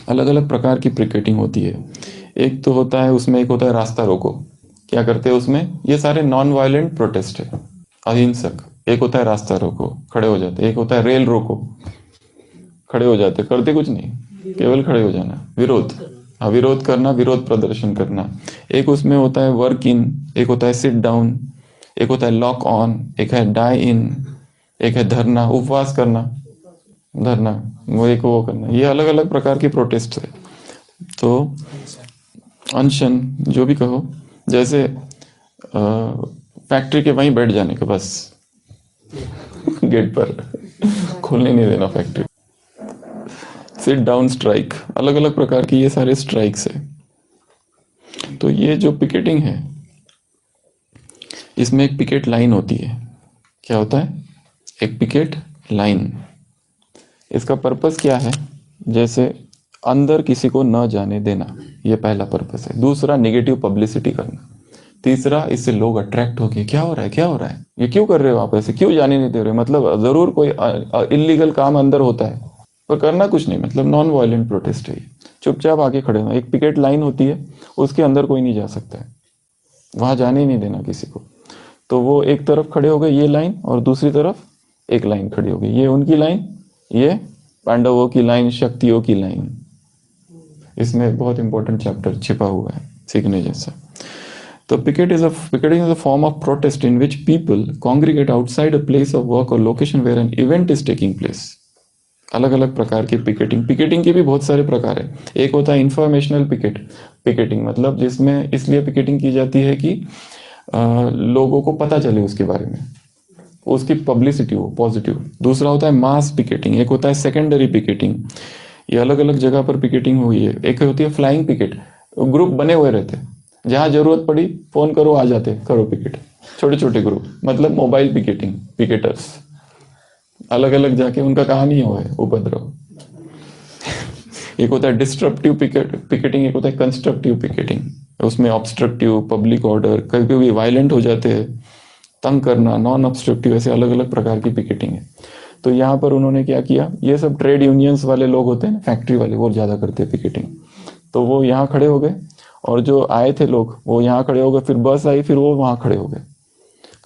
अलग अलग प्रकार की पिकेटिंग होती है। एक तो होता है उसमें, एक होता है रास्ता रोको। क्या करते हैं उसमें? ये सारे नॉन वायलेंट प्रोटेस्ट है, अहिंसक। एक होता है रास्ता रोको, खड़े हो जाते। एक होता है रेल रोको, खड़े हो जाते, करते कुछ नहीं, केवल खड़े हो जाना, विरोध, विरोध करना, विरोध प्रदर्शन करना। एक उसमें होता है वर्क इन, एक होता है सिट डाउन, एक होता है लॉक ऑन, एक है डाई इन, एक है धरना, उपवास करना, धरना, वो एक वो करना। ये अलग अलग प्रकार की प्रोटेस्ट है। तो अनशन जो भी कहो, जैसे फैक्ट्री के वहीं बैठ जाने का, बस गेट पर खोलने नहीं देना फैक्ट्री। सिट डाउन स्ट्राइक, अलग अलग प्रकार की ये सारे स्ट्राइक्स है। तो ये जो पिकेटिंग है इसमें एक पिकेट लाइन होती है। क्या होता है? एक पिकेट लाइन। इसका पर्पस क्या है? जैसे अंदर किसी को न जाने देना, ये पहला पर्पस है। दूसरा, नेगेटिव पब्लिसिटी करना। तीसरा, इससे लोग अट्रैक्ट होके क्या हो रहा है, क्या हो रहा है, ये क्यों कर रहे हो आप, ऐसे क्यों जाने नहीं दे रहे? मतलब जरूर कोई इलीगल काम अंदर होता है पर करना कुछ नहीं, मतलब नॉन वायलेंट प्रोटेस्ट है। चुपचाप आके खड़े होना। एक पिकेट लाइन होती है, उसके अंदर कोई नहीं जा सकता है, वहां जाने ही नहीं देना किसी को। तो वो एक तरफ खड़े हो गए ये लाइन, और दूसरी तरफ एक लाइन खड़ी हो गई, ये उनकी लाइन, ये पांडवों की लाइन, शक्तियों की लाइन। इसमें बहुत इंपॉर्टेंट चैप्टर छिपा हुआ है सीखने जैसा। तो picketing is a form of protest in which people congregate outside a place of work or location where an event is taking place. अलग अलग प्रकार की पिकेटिंग के भी बहुत सारे प्रकार है। एक होता है इंफॉर्मेशनल पिकेटिंग, मतलब जिसमें इसलिए पिकेटिंग की जाती है कि लोगों को पता चले उसके बारे में, उसकी पब्लिसिटी हो पॉजिटिव। दूसरा होता है मास पिकेटिंग, एक होता है सेकेंडरी पिकेटिंग। ये अलग अलग जगह पर पिकेटिंग हुई है। एक होती है फ्लाइंग पिकेट, ग्रुप बने हुए रहते, जहां जरूरत पड़ी फोन करो आ जाते, करो पिकेट, छोटे छोटे ग्रुप, मतलब मोबाइल पिकेटिंग, पिकेटर्स अलग अलग जाके उनका काम ही है उपद्रव। एक होता है डिस्ट्रप्टिव पिकेटिंग, एक होता है कंस्ट्रक्टिव पिकेटिंग। उसमें ऑब्स्ट्रक्टिव, पब्लिक ऑर्डर, कभी कभी वायलेंट हो जाते हैं, तंग करना, नॉन ऑब्स्ट्रक्टिव, ऐसे अलग अलग प्रकार की पिकेटिंग है। तो यहाँ पर उन्होंने क्या किया, ये सब ट्रेड यूनियंस वाले लोग होते हैं ना, फैक्ट्री वाले, वो ज़्यादा करते हैं पिकेटिंग। तो वो यहाँ खड़े हो गए और जो आए थे लोग वो यहाँ खड़े हो गए, फिर बस आई, फिर वो वहाँ खड़े हो गए।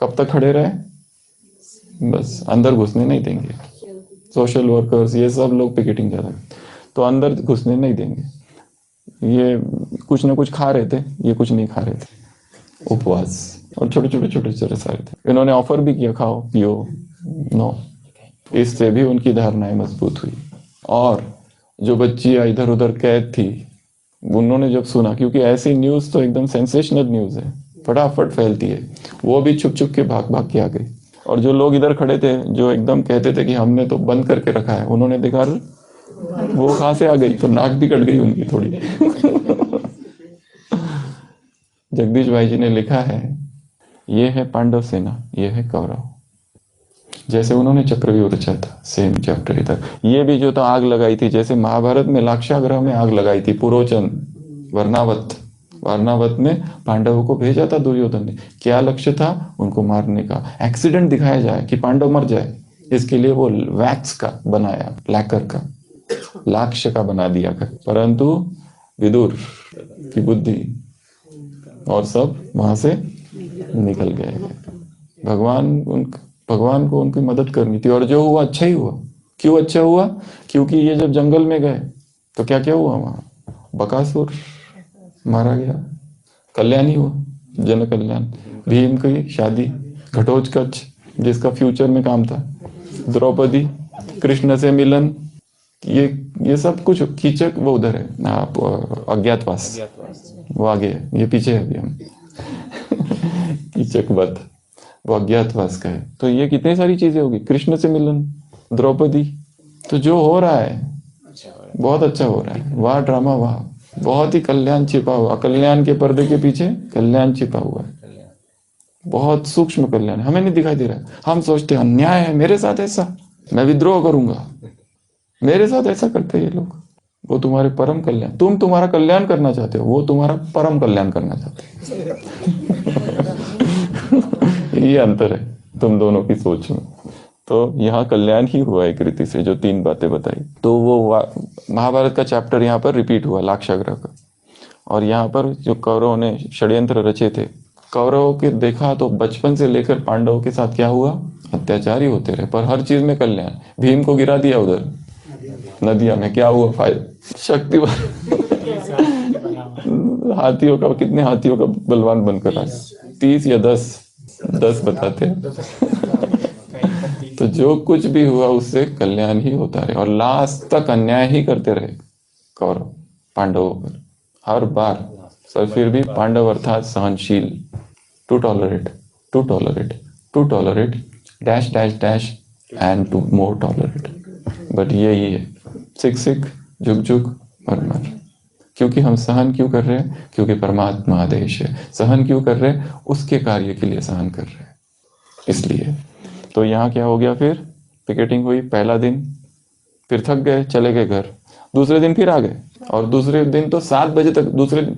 कब तक खड़े रहे? बस अंदर घुसने नहीं देंगे। सोशल वर्कर्स ये सब लोग पिकेटिंग ज़्यादा, तो अंदर घुसने नहीं देंगे। ये कुछ ना कुछ खा रहे थे, ये कुछ नहीं खा रहे थे, उपवास, और छोटे छोटे छोटे छोटे सारे थे। इन्होंने ऑफर भी किया, खाओ पियो, नो, इससे भी उनकी धारणाएं मजबूत हुई। और जो बच्चियां इधर उधर कैद थी, उन्होंने जब सुना, क्योंकि ऐसी न्यूज़ तो एकदम सेंसेशनल न्यूज़ है, फटाफट फैलती है, वो भी छुप छुप के भाग भाग के आ गई। और जो लोग इधर खड़े थे जो एकदम कहते थे कि हमने तो बंद करके रखा है, उन्होंने देखा वो कहाँ से आ गई, तो नाक भी कट गई उनकी थोड़ी। जगदीश भाई जी ने लिखा है, ये है पांडव सेना, ये है कौरव। जैसे उन्होंने चक्रव्यूह रचा था, सेम चैप्टर इधर। ये भी जो था आग लगाई थी, जैसे महाभारत में लाक्षागृह में आग लगाई थी, पुरोचन वर्णावत में पांडवों को भेजा था दुर्योधन ने। क्या लक्ष्य था? उनको मारने का। एक्सीडेंट दिखाया जाए कि पांडव मर जाए, इसके लिए वो वैक्स का बनाया, लैकर का, लाक्ष्य का बना दिया कर। परंतु विदुर की बुद्धि और सब वहां से निकल गए। भगवान को उनकी मदद करनी थी, और जो हुआ अच्छा ही हुआ। क्यों अच्छा हुआ? क्योंकि ये जब जंगल में गए तो क्या क्या हुआ वहां? बकासुर मारा गया, कल्याण ही हुआ, जन कल्याण। भीम की शादी, घटोत्कच जिसका फ्यूचर में काम था, द्रौपदी, कृष्ण से मिलन, ये सब कुछ। कीचक वो उधर है, आप अज्ञातवास, वो आगे है, ये पीछे है अभी हम। कीचक वध वो अज्ञातवास का है। तो ये कितनी सारी चीजें होगी, कृष्ण से मिलन, द्रौपदी। तो जो हो रहा है बहुत अच्छा हो रहा है, वाह ड्रामा, वाह, बहुत ही कल्याण छिपा हुआ। कल्याण के पर्दे के पीछे कल्याण छिपा हुआ है, बहुत सूक्ष्म कल्याण, हमें नहीं दिखाई दे रहा है। हम सोचते हैं अन्याय है मेरे साथ ऐसा, मैं विद्रोह करूंगा, मेरे साथ ऐसा करते हैं ये लोग। वो तुम्हारे परम कल्याण, तुम तुम्हारा कल्याण करना चाहते हो, वो तुम्हारा परम कल्याण करना चाहते हो। ये अंतर है तुम दोनों की सोच में। तो यहाँ कल्याण ही हुआ एक रीति से, जो 3 बातें बताई। तो वो महाभारत का चैप्टर यहाँ पर रिपीट हुआ, लाक्षागृह का। और यहाँ पर जो कौरवों ने षड्यंत्र रचे थे, कौरवों के देखा तो बचपन से लेकर पांडवों के साथ क्या हुआ, अत्याचार ही होते रहे, पर हर चीज में कल्याण। भीम को गिरा दिया उधर नदिया में, क्या हुआ फायदा? शक्ति हाथियों का, कितने हाथियों का बलवान बनकर आए, 30 या 10 बताते हैं। तो जो कुछ भी हुआ उससे कल्याण ही होता रहे, और लास्ट तक अन्याय ही करते रहे कौरव पांडवों पर हर बार। सर फिर भी पांडव अर्थात सहनशील, to tolerate dash dash dash and to more tolerate. But यही है, सिक झुक मर। क्योंकि हम सहन क्यों कर रहे हैं? क्योंकि परमात्मा आदेश है। सहन क्यों कर रहे हैं? उसके कार्य के लिए सहन कर रहे हैं, इसलिए। तो यहाँ क्या हो गया, फिर पिकेटिंग हुई पहला दिन, फिर थक गए, चले गए घर। दूसरे दिन फिर आ गए, और दूसरे दिन तो 7 बजे तक,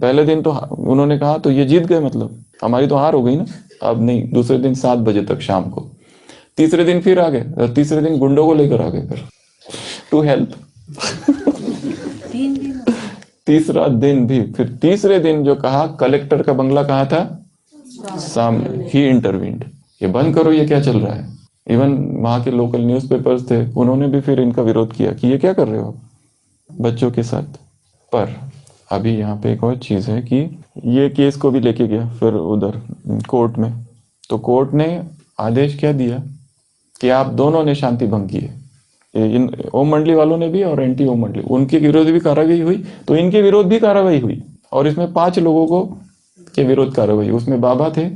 पहले दिन तो उन्होंने कहा तो ये जीत गए, मतलब हमारी तो हार हो गई ना। अब नहीं, दूसरे दिन 7 बजे तक शाम को। तीसरे दिन फिर आ गए, तीसरे दिन गुंडों को लेकर आ गए फिर टू हेल्प। तीसरा दिन भी, फिर तीसरे दिन जो कहा, कलेक्टर का बंगला कहाँ था? सामने ही इंटरवीन्ड, ये बंद करो, ये क्या चल रहा है। इवन वहां के लोकल न्यूज़पेपर्स थे, उन्होंने भी फिर इनका विरोध किया कि ये क्या कर रहे हो बच्चों के साथ। पर अभी यहाँ पे एक और चीज है कि ये केस को भी लेके गया फिर उधर कोर्ट में। तो कोर्ट ने आदेश क्या दिया कि आप दोनों ने शांति भंग की है, इन ओम मंडली वालों ने भी और एंटी ओम मंडली, उनके विरोध भी कार्रवाई हुई, तो इनके विरोध भी कार्रवाई हुई। और इसमें 5 लोगों को के विरोध कार्रवाई, उसमें बाबा थे,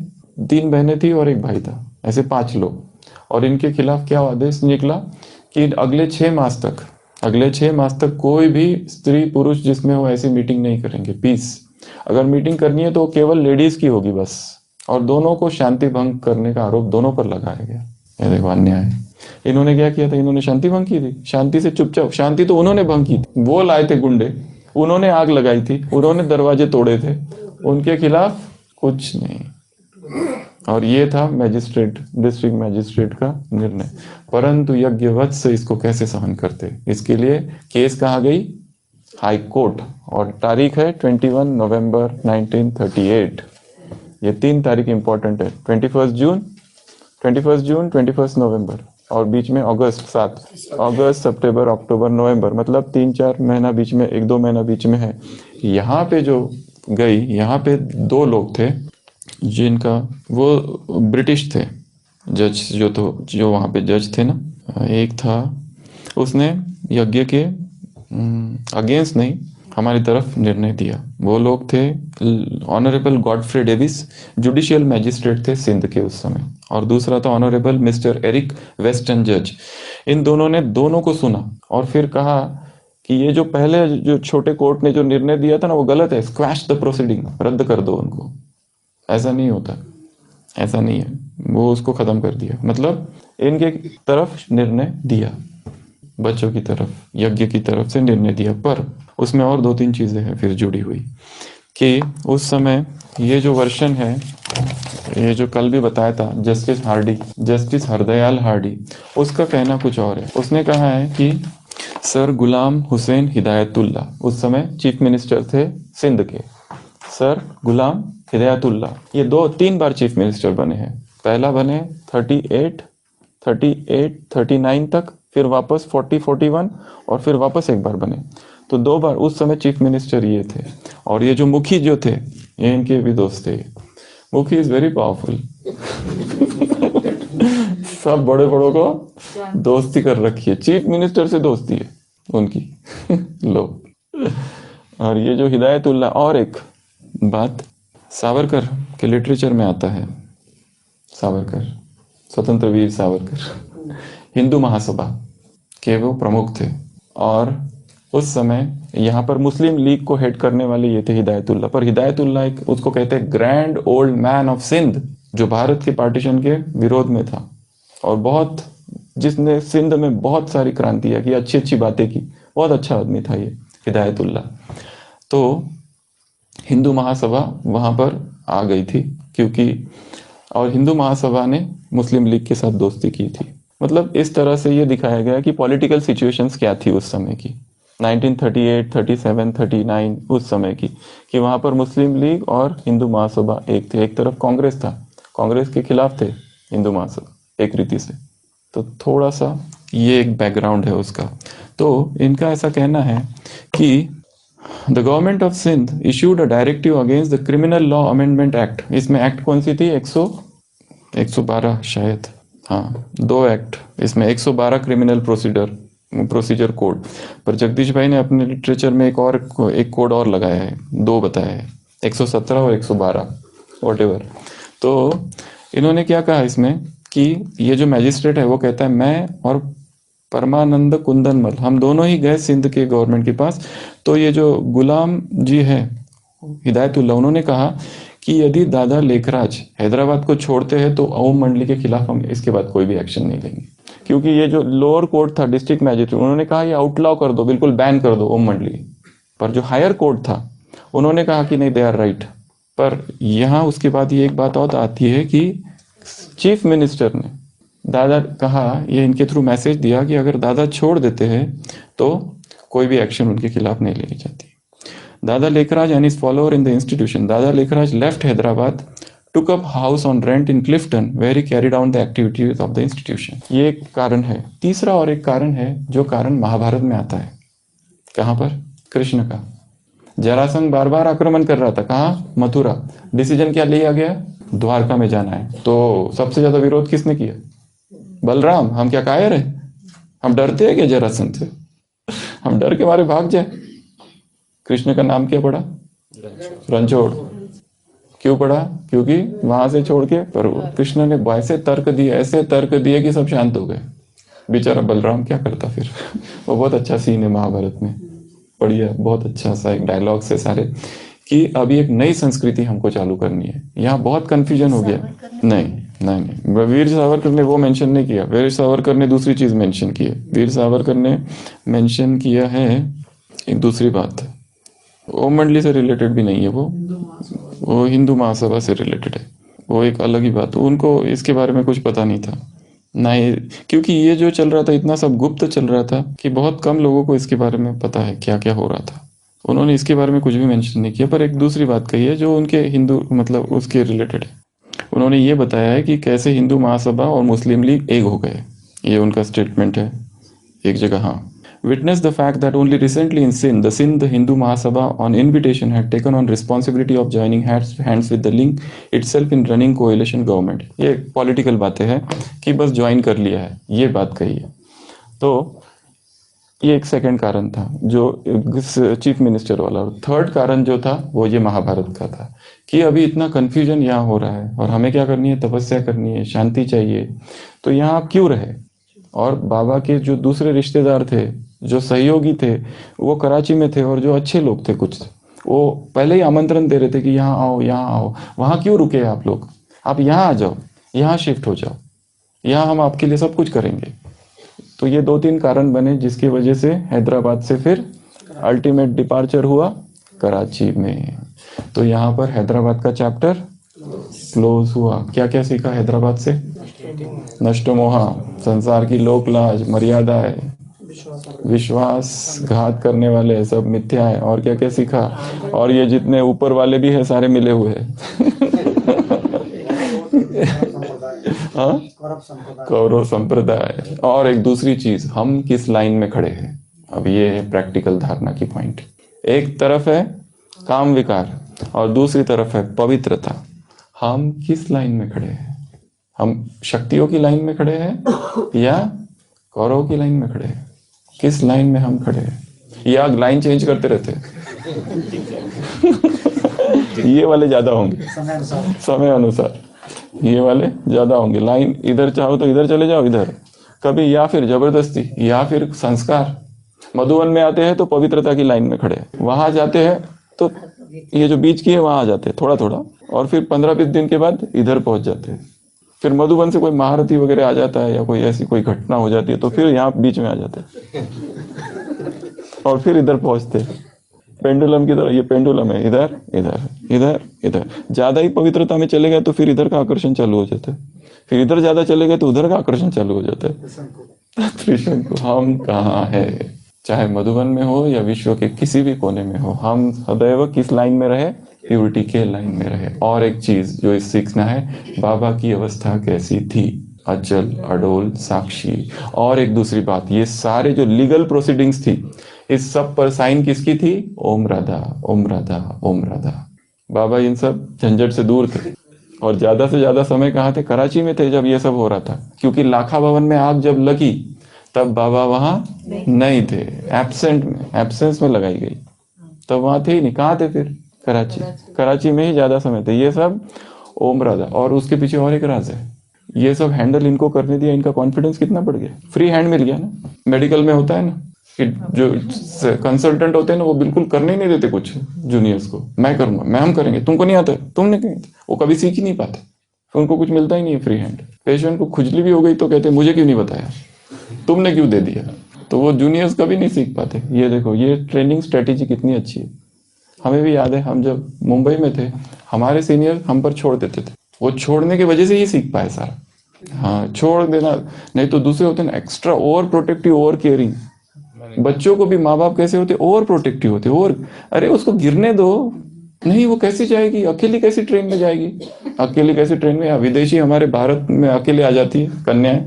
3 बहनें थी और 1 भाई था, ऐसे 5 लोग। और इनके खिलाफ क्या आदेश निकला कि अगले 6 मास तक कोई भी स्त्री पुरुष जिसमें वो ऐसी मीटिंग नहीं करेंगे, पीस। अगर मीटिंग करनी है तो केवल लेडीज की होगी बस। और दोनों को शांति भंग करने का आरोप दोनों पर लगाया गया। ये देखो अन्याय। इन्होंने क्या किया था? इन्होंने शांति भंग की थी, शांति से चुपचाप। शांति तो उन्होंने भंग की थी, वो लाए थे गुंडे, उन्होंने आग लगाई थी, उन्होंने दरवाजे तोड़े थे, उनके खिलाफ कुछ नहीं। और ये था मैजिस्ट्रेट, डिस्ट्रिक्ट मैजिस्ट्रेट का निर्णय। परंतु यज्ञवत्स इसको कैसे सहन करते, इसके लिए केस कहाँ गई, हाई कोर्ट। और तारीख है 21 नवंबर 1938। ये 3 तारीख इंपॉर्टेंट है, 21 जून, 21 नवंबर, और बीच में अगस्त 7, अगस्त सितंबर अक्टूबर नवंबर, मतलब 3-4 महीना बीच में, 1-2 महीना बीच में है। यहाँ पे जो गई, यहाँ पे 2 लोग थे जिनका, वो ब्रिटिश थे जज, जो वहाँ पे जज थे ना, एक था, उसने यज्ञ के अगेंस्ट नहीं, हमारी तरफ निर्णय दिया। वो लोग थे honourable Godfrey Davis, judicial magistrate थे सिंध के उस समय, और दूसरा था ऑनरेबल मिस्टर एरिक वेस्टन जज। इन दोनों ने दोनों को सुना और फिर कहा कि ये जो पहले जो छोटे कोर्ट ने जो निर्णय दिया था ना, वो गलत है, स्क्वैश द प्रोसीडिंग, रद्द कर दो उनको, ऐसा नहीं होता, ऐसा नहीं है। वो उसको खत्म कर दिया, मतलब इनके तरफ निर्णय दिया, बच्चों की तरफ, यज्ञ की तरफ से निर्णय दिया। पर उसमें और 2-3 चीजें हैं फिर जुड़ी हुई, कि उस समय ये जो वर्षन है, ये जो कल भी बताया था, justice Hardy, justice Hardayal Hardy, उसका कहना कुछ और है। उसने कहा है कि सर गुलाम हुसैन हिदायतुल्ला, उस समय चीफ मिनिस्टर थे सिंध के, सर गुलाम हिदायतुल्ला, ये 2-3 बार चीफ मिनिस्टर बने हैं। पहला बने 38, 39 तक, फिर वापस 40-41, और फिर वापस एक बार बने। तो 2 बार उस समय चीफ मिनिस्टर ये थे। और ये जो मुखी जो थे, ये इनके भी दोस्त थे। मुखी इज वेरी पावरफुल। सब बड़े बड़ों को दोस्ती कर रखी है, चीफ मिनिस्टर से दोस्ती है उनकी। लो, और ये जो हिदायतुल्ला, और एक बात, सावरकर के लिटरेचर में आता है, सावरकर, स्वतंत्र वीर सावरकर हिंदू महासभा के वो प्रमुख थे, और उस समय यहाँ पर मुस्लिम लीग को हेड करने वाले ये थे हिदायतुल्ला। पर हिदायतुल्ला एक, उसको कहते हैं grand old man of Sindh, जो भारत के पार्टीशन के विरोध में था, और बहुत, जिसने सिंध में बहुत सारी क्रांतियां की, अच्छी अच्छी बातें की, बहुत अच्छा आदमी था ये हिदायतुल्ला। तो हिंदू महासभा वहां पर आ गई थी, क्योंकि, और हिंदू महासभा ने मुस्लिम लीग के साथ दोस्ती की थी। मतलब इस तरह से ये दिखाया गया कि पॉलिटिकल सिचुएशंस क्या थी उस समय की, 1938, 37, 39 उस समय की, कि वहां पर मुस्लिम लीग और हिंदू महासभा एक थे। एक तरफ कांग्रेस था, कांग्रेस के खिलाफ थे हिंदू महासभा एक रीति से। तो थोड़ा सा ये एक बैकग्राउंड है उसका। तो इनका ऐसा कहना है कि the government of Sindh issued a directive against the criminal law amendment act. इसमें एक्ट कौन सी थी, 112 शायद, हाँ 2 एक्ट इसमें, 112 क्रिमिनल प्रोसीजर कोड। पर जगदीश भाई ने अपने लिटरेचर में एक कोड और लगाया है, 2 बताया है, 117 और 112 वॉटेवर। तो इन्होंने क्या कहा इसमें कि ये जो मैजिस्ट्रेट है वो कहता है, मैं और परमानंद कुंदनमल, हम दोनों ही गए सिंध के गवर्नमेंट के पास। तो ये जो गुलाम जी है हिदायतुल्ला, उन्होंने कहा कि यदि दादा लेखराज हैदराबाद को छोड़ते हैं तो ओम मंडली के खिलाफ हम इसके बाद कोई भी एक्शन नहीं लेंगे। क्योंकि ये जो लोअर कोर्ट था, डिस्ट्रिक्ट मैजिस्ट्रेट, उन्होंने कहा ये आउटलॉ कर दो, बिल्कुल बैन कर दो ओम मंडली। पर जो हायर कोर्ट था उन्होंने कहा कि नहीं, दे आर राइट। पर यहाँ उसके बाद ये एक बात और आती है कि चीफ मिनिस्टर ने दादा कहा, ये इनके थ्रू मैसेज दिया कि अगर दादा छोड़ देते हैं तो कोई भी एक्शन उनके खिलाफ नहीं लेनी चाहती। दादा Lekhraj and his follower in the institution, दादा Lekhraj left Hyderabad, took up house on rent in Clifton, where he carried on the activities of the institution। ये एक कारण है। तीसरा और एक कारण है, जो कारण महाभारत में आता है। कहाँ पर? कृष्ण का। जरासंध बार बार आक्रमण कर रहा था, कहाँ? मथुरा। डिसीजन क्या लिया गया? द्वारका में जाना है। तो सबसे ज्यादा विरोध किसने किया? बलराम। हम क्या कायर है? हम डरते हैं क्या जरासंध से? हम डर के मारे भाग जाए। कृष्ण का नाम क्या पड़ा? रणछोड़। क्यों पड़ा? क्योंकि वहां से छोड़ के, पर कृष्ण ने ऐसे तर्क दिए कि सब शांत हो गए। बेचारा बलराम क्या करता फिर? वो बहुत अच्छा सीन है महाभारत में, बढ़िया, बहुत अच्छा सा एक डायलॉग से सारे, कि अभी एक नई संस्कृति हमको चालू करनी है। यहाँ बहुत कंफ्यूजन हो गया। नहीं, वीर सावरकर ने वो मेंशन नहीं किया। वीर सावरकर ने दूसरी चीज मेंशन की है। वीर सावरकर ने मेंशन किया है एक दूसरी बात, ओम मंडली से रिलेटेड भी नहीं है, वो हिंदू महासभा से रिलेटेड है। वो एक अलग ही बात, उनको इसके बारे में कुछ पता नहीं था ना ही, क्योंकि ये जो चल रहा था इतना सब गुप्त चल रहा था कि बहुत कम लोगों को इसके बारे में पता है क्या क्या हो रहा था। उन्होंने इसके बारे में कुछ भी मेंशन नहीं किया, पर एक दूसरी बात कही है जो उनके हिंदू मतलब उसके रिलेटेड है। उन्होंने ये बताया है कि कैसे हिंदू महासभा और मुस्लिम लीग एक हो गए, ये उनका स्टेटमेंट है एक जगह। हाँ, witness the fact that only recently in the Hindu Mahasabha on invitation had taken on responsibility of joining hands with the link itself in running coalition government। ये पॉलिटिकल बातें हैं कि बस ज्वाइन कर लिया है, ये बात कही है। तो ये एक सेकंड कारण था जो चीफ मिनिस्टर वाला। और थर्ड कारण जो था वो ये महाभारत का था कि अभी इतना कन्फ्यूजन यहाँ हो रहा है और हमें क्या करनी है, तपस्या करनी है, शांति चाहिए, तो यहाँ आप क्यों रहे। और बाबा के जो दूसरे रिश्तेदार थे, जो सहयोगी थे, वो कराची में थे और जो अच्छे लोग थे कुछ, वो पहले ही आमंत्रण दे रहे थे कि यहाँ आओ, यहाँ आओ। वहाँ क्यों रुके आप लोग, आप यहाँ आ जाओ, यहाँ शिफ्ट हो जाओ, यहाँ हम आपके लिए सब कुछ करेंगे। तो ये 2-3 कारण बने जिसकी वजह से हैदराबाद से फिर अल्टीमेट डिपार्चर हुआ कराची में। तो यहाँ पर हैदराबाद का चैप्टर क्लोज हुआ। क्या क्या सीखा हैदराबाद से? नष्टमोहा, संसार की लोक लाज, मर्यादा है, विश्वास घात करने वाले सब मिथ्या है। और क्या क्या सीखा? और ये जितने ऊपर वाले भी है सारे मिले हुए हैं। हाँ, कौरव संप्रदाय। और एक दूसरी चीज, हम किस लाइन में खड़े हैं, अब ये है प्रैक्टिकल धारणा की पॉइंट। एक तरफ है काम विकार और दूसरी तरफ है पवित्रता। हम किस लाइन में खड़े हैं? हम शक्तियों की लाइन में खड़े हैं या कौरव की लाइन में खड़े हैं? किस लाइन में हम खड़े हैं? या लाइन चेंज करते रहते हैं? ये वाले ज्यादा होंगे समय अनुसार, ये वाले ज्यादा होंगे। लाइन इधर चाहो तो इधर चले जाओ, इधर कभी, या फिर जबरदस्ती, या फिर संस्कार। मधुबन में आते हैं तो पवित्रता की लाइन में खड़े हैं, वहां जाते हैं तो ये जो बीच की है वहां आ जाते हैं थोड़ा थोड़ा, और फिर 15-20 दिन के बाद इधर पहुंच जाते हैं। फिर मधुबन से कोई महारथी वगैरह आ जाता है या कोई ऐसी कोई घटना हो जाती है तो फिर यहाँ बीच में आ जाते हैं और फिर इधर पहुंचते हैं पेंडुलम की तरह। ये पेंडुलम है, इधर इधर इधर इधर। ज्यादा ही पवित्रता में चले गए तो फिर इधर का आकर्षण चालू हो जाता है, फिर इधर ज्यादा चले गए तो उधर का आकर्षण चालू हो जाता है। त्रिशंकु, हम कहाँ है, चाहे मधुबन में हो या विश्व के किसी भी कोने में हो, हम सदैव किस लाइन में रहे? प्योरिटी के लाइन में रहे। और एक चीज जो इस सीखना है, बाबा की अवस्था कैसी थी, अचल अडोल साक्षी। और एक दूसरी बात, ये सारे जो लीगल प्रोसीडिंग्स थी, इस सब पर साइन किसकी थी? ओम राधा, ओम राधा, ओम राधा। बाबा इन सब झंझट से दूर थे और ज्यादा से ज्यादा समय कहाँ थे? कराची में थे जब ये सब हो रहा था, क्योंकि लाखा भवन में आग जब लगी तब बाबा वहां नहीं थे, एब्सेंस में लगाई गई, तब वहां थे ही नहीं। कहाँ थे फिर? कराची में ही ज्यादा समय थे। ये सब ओम राधा। और उसके पीछे और एक राज है, ये सब हैंडल इनको करने दिया, इनका कॉन्फिडेंस कितना बढ़ गया, फ्री हैंड मिल गया ना। मेडिकल में होता है ना कि जो कंसल्टेंट होते हैं ना, वो बिल्कुल करने ही नहीं देते कुछ जूनियर्स को। मैं करूंगा, मैं, हम करेंगे, तुमको नहीं आता है, तुमने क्यों? वो कभी सीख ही नहीं पाते, उनको कुछ मिलता ही नहीं है फ्री हैंड। पेशेंट को खुजली भी हो गई तो कहते मुझे क्यों नहीं बताया, तुमने क्यों दे दिया? तो वो जूनियर्स कभी नहीं सीख पाते। ये देखो, ये ट्रेनिंग स्ट्रेटेजी कितनी अच्छी है। हमें भी याद है, हम जब मुंबई में थे, हमारे सीनियर हम पर छोड़ देते थे, वो छोड़ने की वजह से ही सीख पाए सारा। हाँ, छोड़ देना, नहीं तो दूसरे होते ना extra over protective, over caring. बच्चों को भी माँ बाप कैसे होते? ओवर प्रोटेक्टिव होते, ओवर, अरे उसको गिरने दो, नहीं वो कैसे जाएगी, अकेली कैसी ट्रेन में जाएगी? अकेली कैसी ट्रेन में? या विदेशी हमारे भारत में अकेले आ जाती है कन्याएं,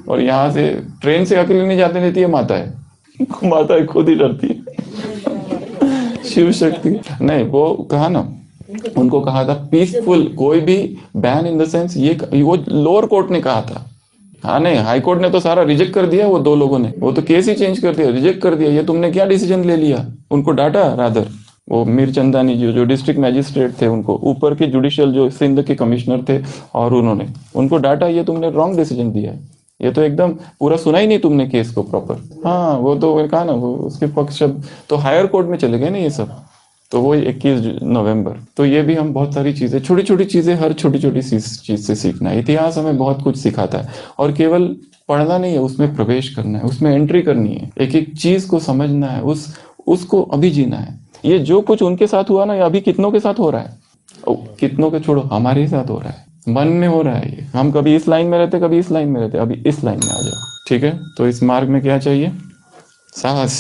और यहाँ से ट्रेन से अकेले नहीं जाते देती है माताएं, माताएं खुद ही डरती है। शिव शक्ति नहीं, वो कहा ना, उनको कहा था पीसफुल, कोई भी बैन इन द सेंस, ये वो लोअर कोर्ट ने कहा था। हाँ नहीं, हाई कोर्ट ने तो सारा रिजेक्ट कर दिया, वो 2 लोगों ने, वो तो केस ही चेंज कर दिया, रिजेक्ट कर दिया। ये तुमने क्या डिसीजन ले लिया? उनको डांटा रादर, वो मीर चंदानी जो डिस्ट्रिक्ट मैजिस्ट्रेट थे, उनको ऊपर के जुडिशियल जो सिंध के कमिश्नर थे, और उन्होंने उनको डांटा, ये तुमने रॉन्ग डिसीजन दिया है, ये तो एकदम पूरा सुना ही नहीं तुमने केस को प्रॉपर। हाँ, वो तो कहा ना, वो उसके पक्ष तो हायर कोर्ट में चले गए ना ये सब। तो वो 21 नवंबर। तो ये भी हम बहुत सारी चीजें, छोटी छोटी चीजें, हर छोटी छोटी चीज से सीखना है। इतिहास हमें बहुत कुछ सिखाता है, और केवल पढ़ना नहीं है, उसमें प्रवेश करना है, उसमें एंट्री करनी है, एक एक चीज को समझना है, उसको अभी जीना है। ये जो कुछ उनके साथ हुआ ना, ये अभी कितनों के साथ हो रहा है, कितनों के छोड़ो, हमारे ही साथ हो रहा है। मन में हो रहा है ये। हम कभी इस लाइन में रहते, कभी इस लाइन में रहते, अभी इस लाइन में आ जाओ, ठीक है। तो इस मार्ग में क्या चाहिए? साहस,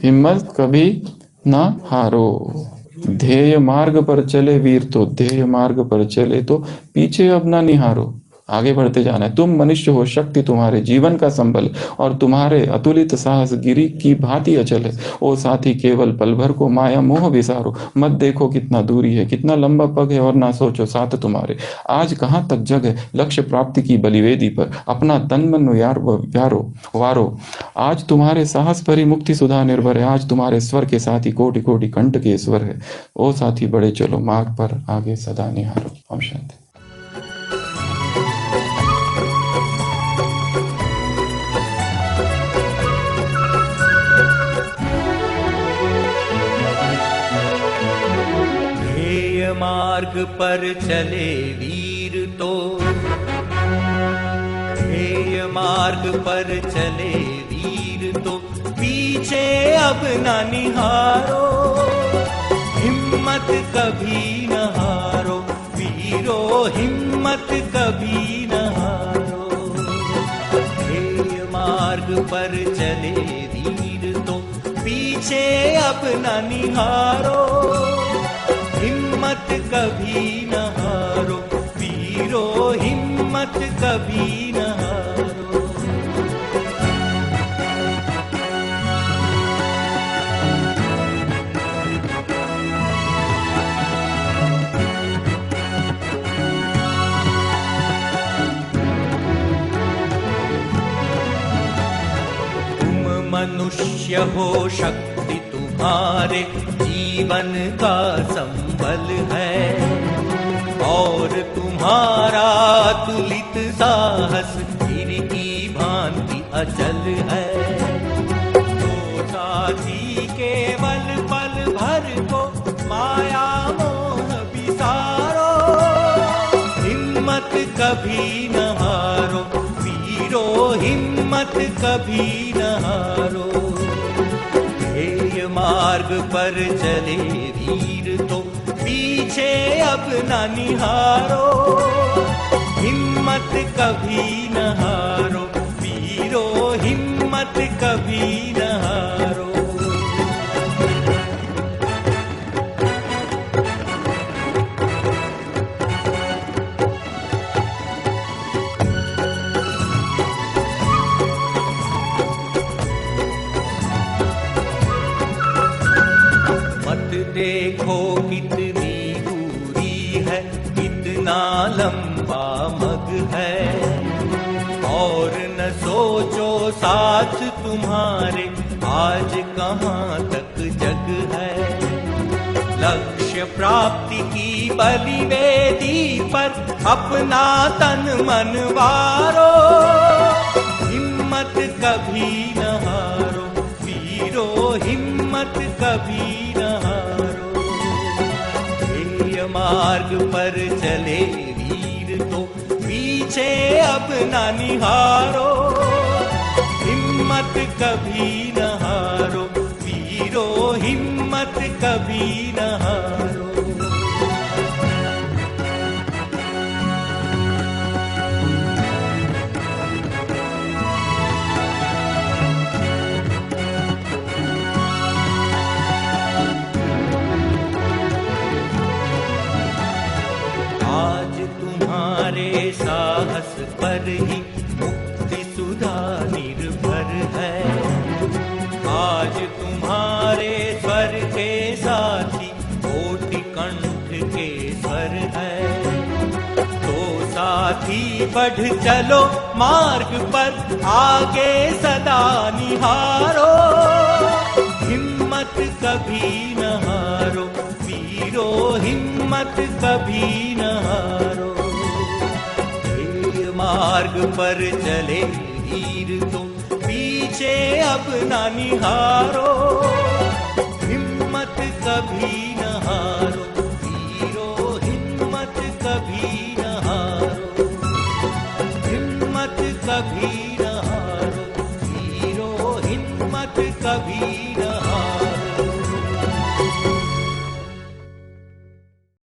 हिम्मत कभी ना हारो। ध्येय मार्ग पर चले वीर तो, ध्येय मार्ग पर चले तो पीछे अब ना निहारो, आगे बढ़ते जाना है। तुम मनुष्य हो, शक्ति तुम्हारे जीवन का संबल, और तुम्हारे अतुलित साहस गिरी की भांति अचल है। ओ साथी केवल पल भर को माया मोह विसारो, मत देखो कितना दूरी है, कितना लंबा पग है, और ना सोचो साथ तुम्हारे आज कहाँ तक जग है। लक्ष्य प्राप्ति की बलिवेदी पर अपना तन मन यारो वारो, आज तुम्हारे साहस पर ही मुक्ति सुधा निर्भर है। आज तुम्हारे स्वर के साथ ही कोटि कोटि कंठ के स्वर है। ओ साथी बढ़े चलो मार्ग पर आगे सदा निहारो। ओम शांति। मार्ग पर चले वीर तो, ध्येय मार्ग पर चले वीर तो पीछे अब न निहारो, हिम्मत कभी न हारो वीरो, हिम्मत कभी न हारो। ध्येय मार्ग पर चले वीर तो पीछे अब न निहारो, हिम्मत कभी न हारो वीरो, हिम्मत कभी न हारो। तुम मनुष्य हो, शक्ति तुम्हारे जीवन का संबल है, और तुम्हारा तुलित साहस गिर की भांति अचल है। तो साथी केवल पल भर को माया मोह विसारो, हिम्मत कभी न हारो वीरो, हिम्मत कभी न हारो। मार्ग पर चले वीर तो पीछे अब न निहारो, हिम्मत कभी न हारो वीरो, हिम्मत कभी न हारो। देखो कितनी दूरी है, कितना लंबा मग है, और न सोचो साथ तुम्हारे आज कहाँ तक जग है। लक्ष्य प्राप्ति की बलिवेदी पर अपना तन मन वारो, हिम्मत कभी न हारो वीरो, हिम्मत कभी न हारो। मार्ग पर चले वीर तो पीछे अब न निहारो, हिम्मत कभी न हारो वीरो, हिम्मत कभी न हारो। साहस पर ही मुक्ति सुधा निर्भर है, आज तुम्हारे स्वर के साथी कोटि कंठ के स्वर है। तो साथी बढ़ चलो मार्ग पर आगे सदा निहारो, हिम्मत कभी न हारो वीरो, हिम्मत कभी न हारो। मार्ग पर चले वीर तो पीछे अब न निहारो, हिम्मत कभी न हारो वीरो, हिम्मत कभी न हारो, हिम्मत कभी न हारो वीरो, हिम्मत कभी न